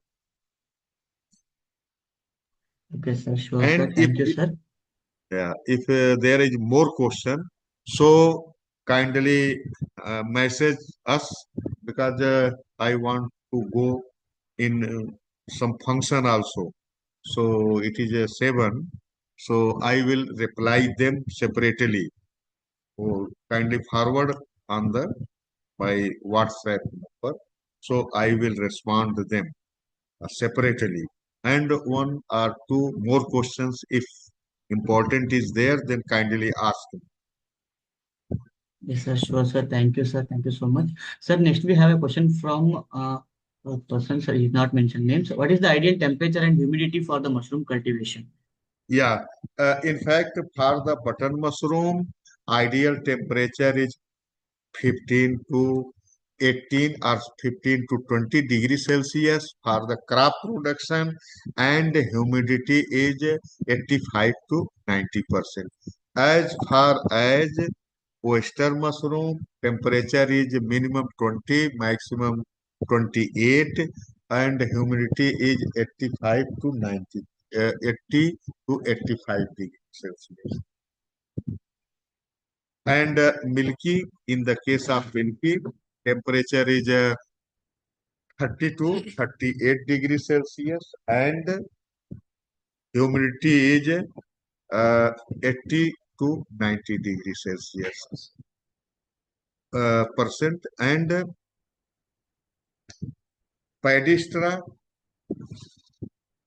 Speaker 5: Okay, sir. Sure, sir.
Speaker 2: And
Speaker 5: Thank you, sir.
Speaker 2: yeah, if there is more question, so kindly message us because I want to go in some function also. So it is a 7. So I will reply them separately. So kindly forward on the my WhatsApp number. So I will respond to them separately. And one or two more questions, if important is there, then kindly ask.
Speaker 5: Yes, sir. Sure, sir. Thank you, sir. Thank you so much. Sir, next we have a question from a person, sir, he did not mention names. What is the ideal temperature and humidity for the mushroom cultivation?
Speaker 2: Yeah, in fact, for the button mushroom, ideal temperature is 15 to 18 or 15 to 20 degrees Celsius for the crop production, and humidity is 85 to 90%. As far as oyster mushroom, temperature is minimum 20, maximum 28, and humidity is 85 to 90, 80 to 85 degrees Celsius. And milky, in the case of milky, temperature is 30 to 38 degrees Celsius, and humidity is 80 to 90 degrees Celsius percent, and Padistra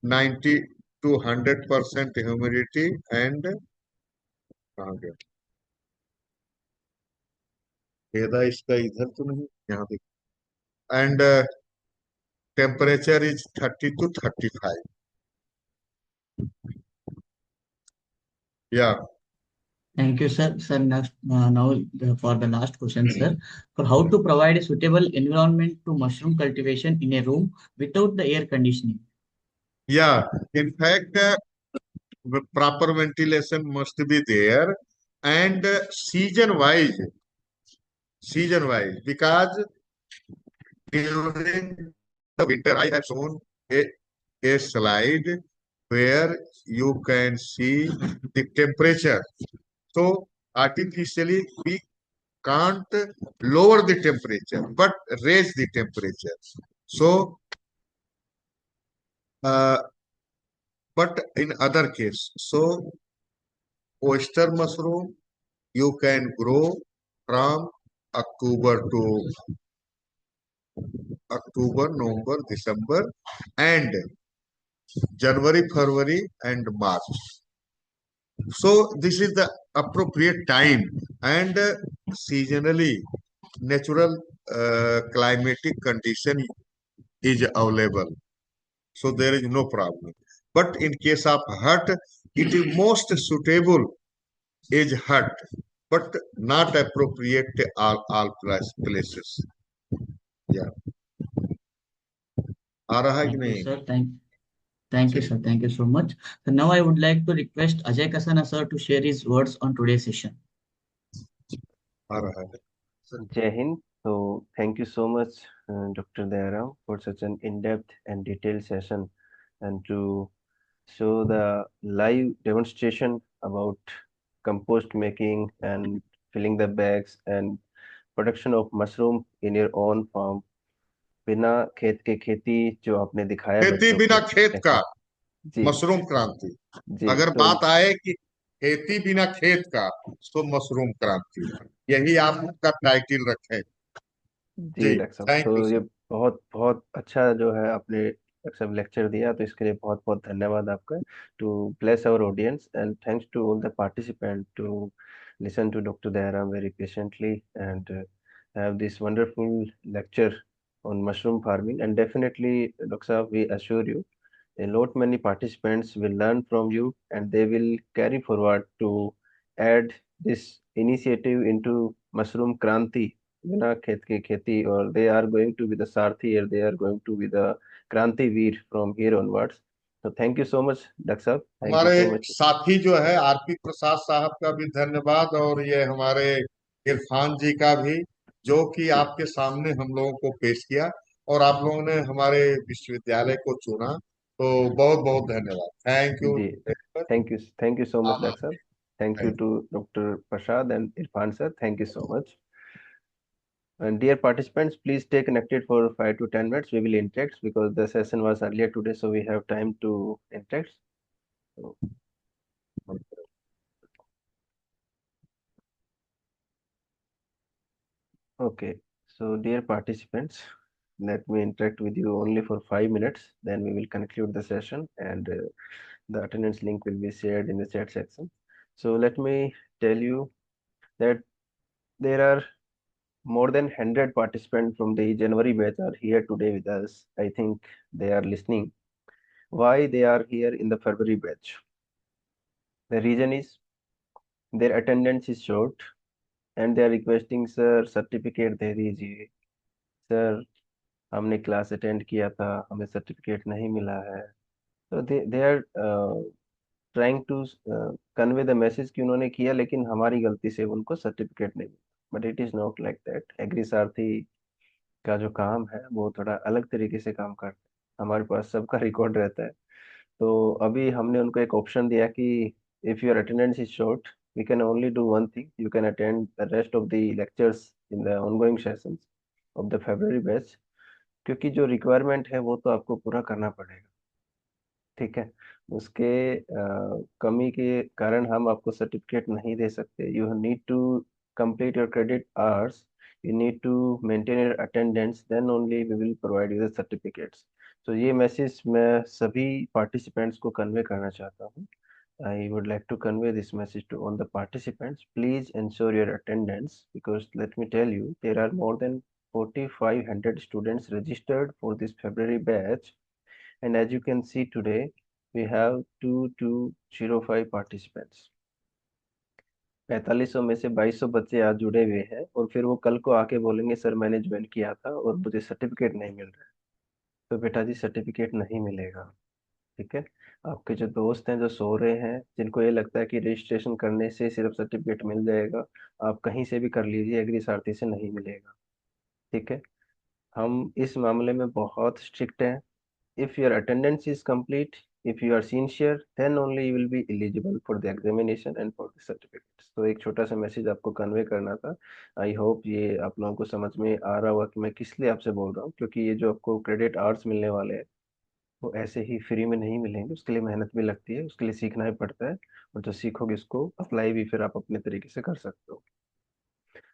Speaker 2: 90 to 100% humidity, and वेदा इसका इधर तो नहीं यहाँ पे, and temperature is 30 to 35. Yeah.
Speaker 5: Thank you, sir. Sir, next, for the last question, sir, for how to provide a suitable environment to mushroom cultivation in a room without the air conditioning?
Speaker 2: Yeah, in fact, proper ventilation must be there, and season wise, because during the winter, I have shown a slide where you can see the temperature. So artificially, we can't lower the temperature, but raise the temperature. So but in other case. So oyster mushroom you can grow from October to October, November, December, and January, February, and March. So this is the appropriate time, and seasonally natural climatic condition is available. So there is no problem. But in case of hut, it is most suitable is hut, but not appropriate all places. Yeah. आ रहा है कि
Speaker 5: Thank you,
Speaker 2: नहीं?
Speaker 5: sir. Thank you,
Speaker 2: चलिए.
Speaker 5: sir. Thank you so much. So now I would like to request Ajay Kasana, sir, to share his words on today's session.
Speaker 2: आ रहा है.
Speaker 3: Jai Hind. So thank you so much, Dr. Dayaram, for such an in-depth and detailed session, and to show the live demonstration about compost making and filling the bags and production of mushroom in your own farm. बिना खेत के खेती जो आपने दिखाया
Speaker 2: खेती
Speaker 3: बच्चों
Speaker 2: बिना
Speaker 3: को
Speaker 2: खेत का
Speaker 3: जी
Speaker 2: मशरूम क्रांति.
Speaker 3: जी
Speaker 2: अगर
Speaker 3: तो
Speaker 2: बात आए कि खेती बिना खेत का तो मशरूम क्रांति, यही आप उसका टाइटल रखें.
Speaker 3: जी
Speaker 2: जी,
Speaker 3: डॉक्टर साहब,
Speaker 2: थैंक यू
Speaker 3: तो ये
Speaker 2: सर.
Speaker 3: बहुत बहुत अच्छा जो है आपने डॉक्टर साहब लेक्चर दिया, तो इसके लिए बहुत बहुत धन्यवाद आपका. To bless our audience and thanks to all the participant to listen to Dr. Dayaram very patiently and have this wonderful lecture on mushroom farming. And definitely, Dr. Saab, we assure you, a lot many participants will learn from you and they will carry forward to add this initiative into mushroom kranti बिना खेत की खेती, or they are going to be the sarthi, or they are going to be the kranti veer from here onwards. So thank you so much, Dak Sahab. Thank you
Speaker 2: हमारे
Speaker 3: so much.
Speaker 2: साथी जो है RP प्रसाद साहब का भी धन्यवाद, और ये हमारे इरफान जी का भी, जो कि आपके सामने हम लोगों को पेश किया और आप लोगों ने हमारे विश्वविद्यालय को चुना. तो बहुत बहुत धन्यवाद. Thank you.
Speaker 3: जी thank you so much, Dak Sahab. Thank you to Dr. Prasad and Irfan sir. Thank you so much. And dear participants, please stay connected for 5 to 10 minutes. We will interact because the session was earlier today, so we have time to interact. So, okay, so dear participants, let me interact with you only for 5 minutes, then we will conclude the session, and the attendance link will be shared in the chat section. So let me tell you that there are more than 100 participants from the January batch are here today with us. I think they are listening. Why they are here in the February batch? The reason is their attendance is short and they are requesting, sir, certificate दे दीजिए. Sir, हमने class attend किया था, हमें certificate नहीं मिला है. तो they are trying to convey the message कि उन्होंने किया लेकिन हमारी गलती से उनको सर्टिफिकेट नहीं मिला. But it is not like that. Agri Sarathi का जो काम है वो थोड़ा अलग तरीके से काम करता है. हमारे पास सबका रिकॉर्ड रहता है. तो अभी हमने उनको एक ऑप्शन दिया कि if your attendance is short, we can only do one thing, you can attend the rest of the lectures in the ongoing sessions of the February batch, क्योंकि जो रिक्वायरमेंट है वो तो आपको पूरा करना पड़ेगा. ठीक है, उसके कमी के कारण हम आपको सर्टिफिकेट नहीं दे सकते. You need to complete your credit hours, you need to maintain your attendance, then only we will provide you the certificates. तो ये मैसेज मैं सभी पार्टिसिपेंट्स को कन्वे करना चाहता हूँ. I would like to convey this message to all the participants. Please ensure your attendance because let me tell you, there are more than 4,500 students registered for this February batch. And as you can see today, we have 2205 participants. 4500 में से 2200 बच्चे आज जुड़े हुए हैं और फिर वो कल को आके बोलेंगे सर मैंने ज्वाइन किया था और मुझे सर्टिफिकेट नहीं मिल रहा है. तो बेटा जी सर्टिफिकेट नहीं मिलेगा. ठीक है, आपके जो दोस्त हैं जो सो रहे हैं, जिनको ये लगता है कि रजिस्ट्रेशन करने से सिर्फ सर्टिफिकेट मिल जाएगा, आप कहीं से भी कर लीजिए, एग्री सारथी से नहीं मिलेगा. ठीक है, हम इस मामले में बहुत स्ट्रिक्ट हैं. If your attendance is complete, if you are sincere, then only you will be eligible for the examination and for the certificates. तो एक छोटा सा मैसेज आपको कन्वे करना था. आई होप ये आप लोगों को समझ में आ रहा होगा कि मैं किस लिए आपसे बोल रहा हूँ, क्योंकि ये जो आपको क्रेडिट आवर्स मिलने वाले हैं वो ऐसे ही फ्री में नहीं मिलेंगे, उसके लिए मेहनत भी लगती है, उसके लिए सीखना भी पड़ता है, और जो सीखोगे उसको अप्लाई भी फिर आप अपने तरीके से कर सकते हो।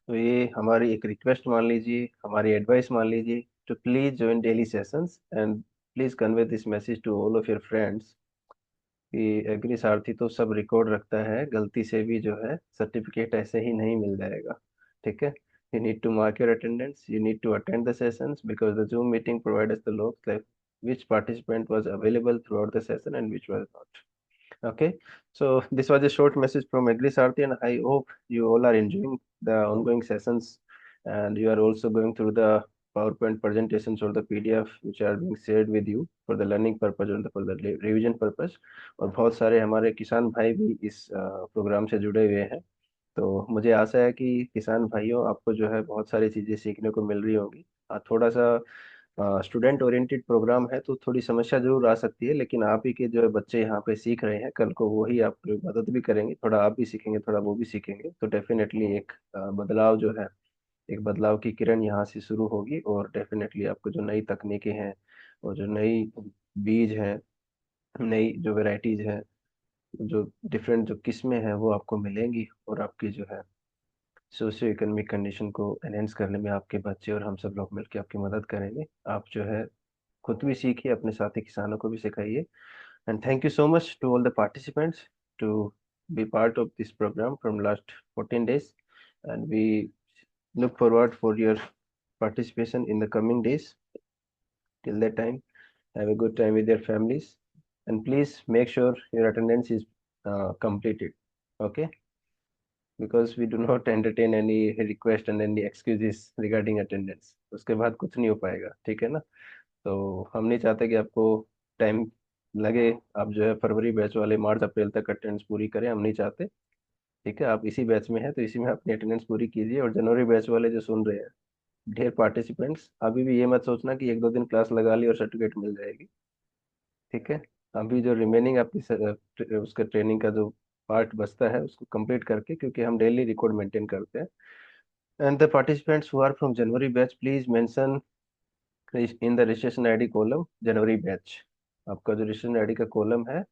Speaker 3: तो ये हमारी एक रिक्वेस्ट मान लीजिए, हमारी एडवाइस मान लीजिए, to please join daily sessions and please convey this message to all of your friends कि एग्री सारथी तो सब रिकॉर्ड रखता है, गलती से भी जो है सर्टिफिकेट ऐसे ही नहीं मिल जाएगा, ठीक है। You need to mark your attendance, you need to attend the sessions because the Zoom meeting provides the logs like which participant was available throughout the session and which was not. Okay, so this was a short message from Agri Sarthi, and I hope you all are enjoying the ongoing sessions, and you are also going through the PowerPoint presentations or the PDF which are being shared with you for the learning purpose और for the revision purpose। और बहुत सारे हमारे किसान भाई भी इस programme से जुड़े हुए हैं, तो मुझे आशा है कि किसान भाइयों आपको जो है बहुत सारी चीज़ें सीखने को मिल रही होंगी। थोड़ा सा स्टूडेंट ओरिएंटेड प्रोग्राम है तो थोड़ी समस्या जरूर आ सकती है, लेकिन आप ही के जो बच्चे यहाँ पे सीख रहे हैं कल को वही आपकी मदद भी करेंगे, थोड़ा आप भी सीखेंगे थोड़ा वो भी सीखेंगे, तो डेफिनेटली एक बदलाव जो है, एक बदलाव की किरण यहाँ से शुरू होगी, और डेफिनेटली आपको जो नई तकनीकें हैं और जो नई बीज हैं, नई जो वेराइटीज हैं, जो डिफरेंट जो किस्में हैं वो आपको मिलेंगी, और आपकी जो है सोशियो इकोनॉमिक कंडीशन को एनहेंस करने में आपके बच्चे और हम सब लोग मिलकर आपकी मदद करेंगे। आप जो है खुद भी सीखिए, अपने साथी किसानों को भी सिखाइए। And thank you so much to all the participants to be part of this program from last 14 days, and we look forward for your participation in the coming days. Till that time, have a good time with your families, and please make sure your attendance is completed, okay, because we do not entertain any request and any excuses regarding attendance। उसके बाद कुछ नहीं हो पाएगा, ठीक है ना। तो हम नहीं चाहते कि आपको टाइम लगे, आप जो है फरवरी बैच वाले मार्च अप्रैल तक अटेंडेंस पूरी करें, हम नहीं चाहते, ठीक है। आप इसी बैच में हैं तो इसी में अपनी अटेंडेंस पूरी कीजिए, और जनवरी बैच वाले जो सुन रहे हैं, ढेर पार्टिसिपेंट्स, अभी भी ये मत सोचना कि एक दो दिन क्लास लगा ली और सर्टिफिकेट मिल जाएगी, ठीक है। अभी जो रिमेनिंग आपकी उसका ट्रेनिंग का जो पार्ट बचता है उसको कंप्लीट करके, क्योंकि हम डेली रिकॉर्ड मेंटेन करते हैं। And the participants who are from January batch please mention in the registration ID column January batch. आपका जो रजिस्ट्रेशन आईडी का कॉलम है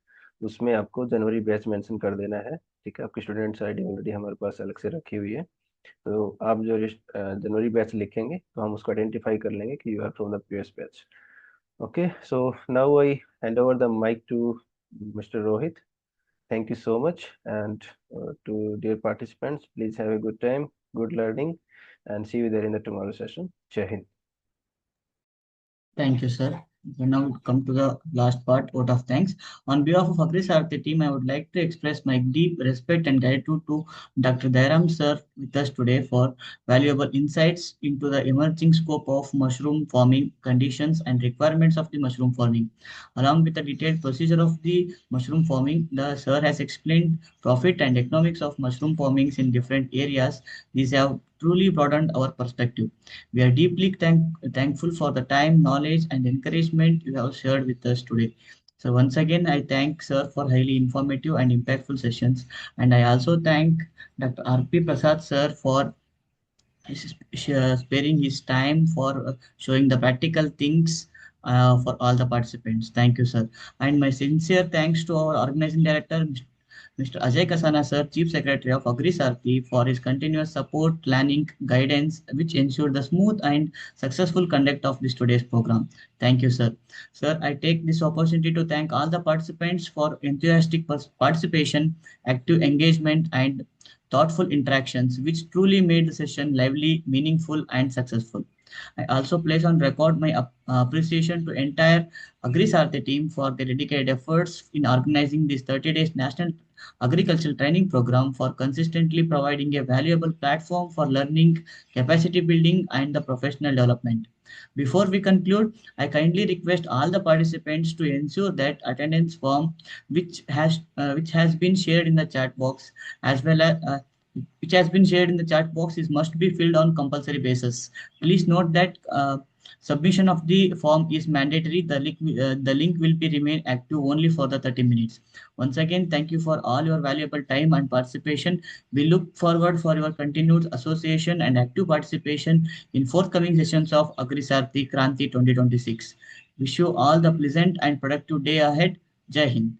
Speaker 3: उसमें आपको जनवरी बैच मेंशन कर देना है, ठीक है। आपकी स्टूडेंट्स आईडी ऑलरेडी हमारे पास अलग से रखी हुई है, तो आप जो जनवरी बैच लिखेंगे तो हम उसको आइडेंटिफाई कर लेंगे कि you are from the previous batch. Okay, so now I hand over the mic to Mr. Rohit. Thank you so much, and to dear participants, please have a good time, good learning, and see you there in the tomorrow session. Jai Hind.
Speaker 5: Thank you, sir. We now come to the last part, vote of thanks. On behalf of Agri SAARTHI team, I would like to express my deep respect and gratitude to Dr. Dayaram sir with us today for valuable insights into the emerging scope of mushroom farming, conditions and requirements of the mushroom farming. Along with the detailed procedure of the mushroom farming, the sir has explained profit and economics of mushroom farming in different areas. These have truly broadened our perspective. We are deeply thankful for the time, knowledge, and encouragement you have shared with us today. So once again, I thank Sir for highly informative and impactful sessions, and I also thank Dr. R.P. Prasad Sir for sparing his time for showing the practical things for all the participants. Thank you, sir. And my sincere thanks to our organizing director, Mr. Ajay Kasana, sir, Chief Secretary of Agri SAARTHI, for his continuous support, planning, guidance, which ensured the smooth and successful conduct of this today's program. Thank you, sir. Sir, I take this opportunity to thank all the participants for enthusiastic participation, active engagement, and thoughtful interactions, which truly made the session lively, meaningful, and successful. I also place on record my appreciation to entire Agri SAARTHI team for their dedicated efforts in organizing this 30 days national agricultural training program, for consistently providing a valuable platform for learning, capacity building, and the professional development. Before we conclude, I kindly request all the participants to ensure that attendance form, which has been shared in the chat box, as well as which has been shared in the chat box, is must be filled on compulsory basis. Please note that submission of the form is mandatory. The link will be remain active only for the 30 minutes. Once again, thank you for all your valuable time and participation. We look forward for your continued association and active participation in forthcoming sessions of Agri SAARTHI KRANTI 2026. Wish you all the pleasant and productive day ahead. Jai Hind.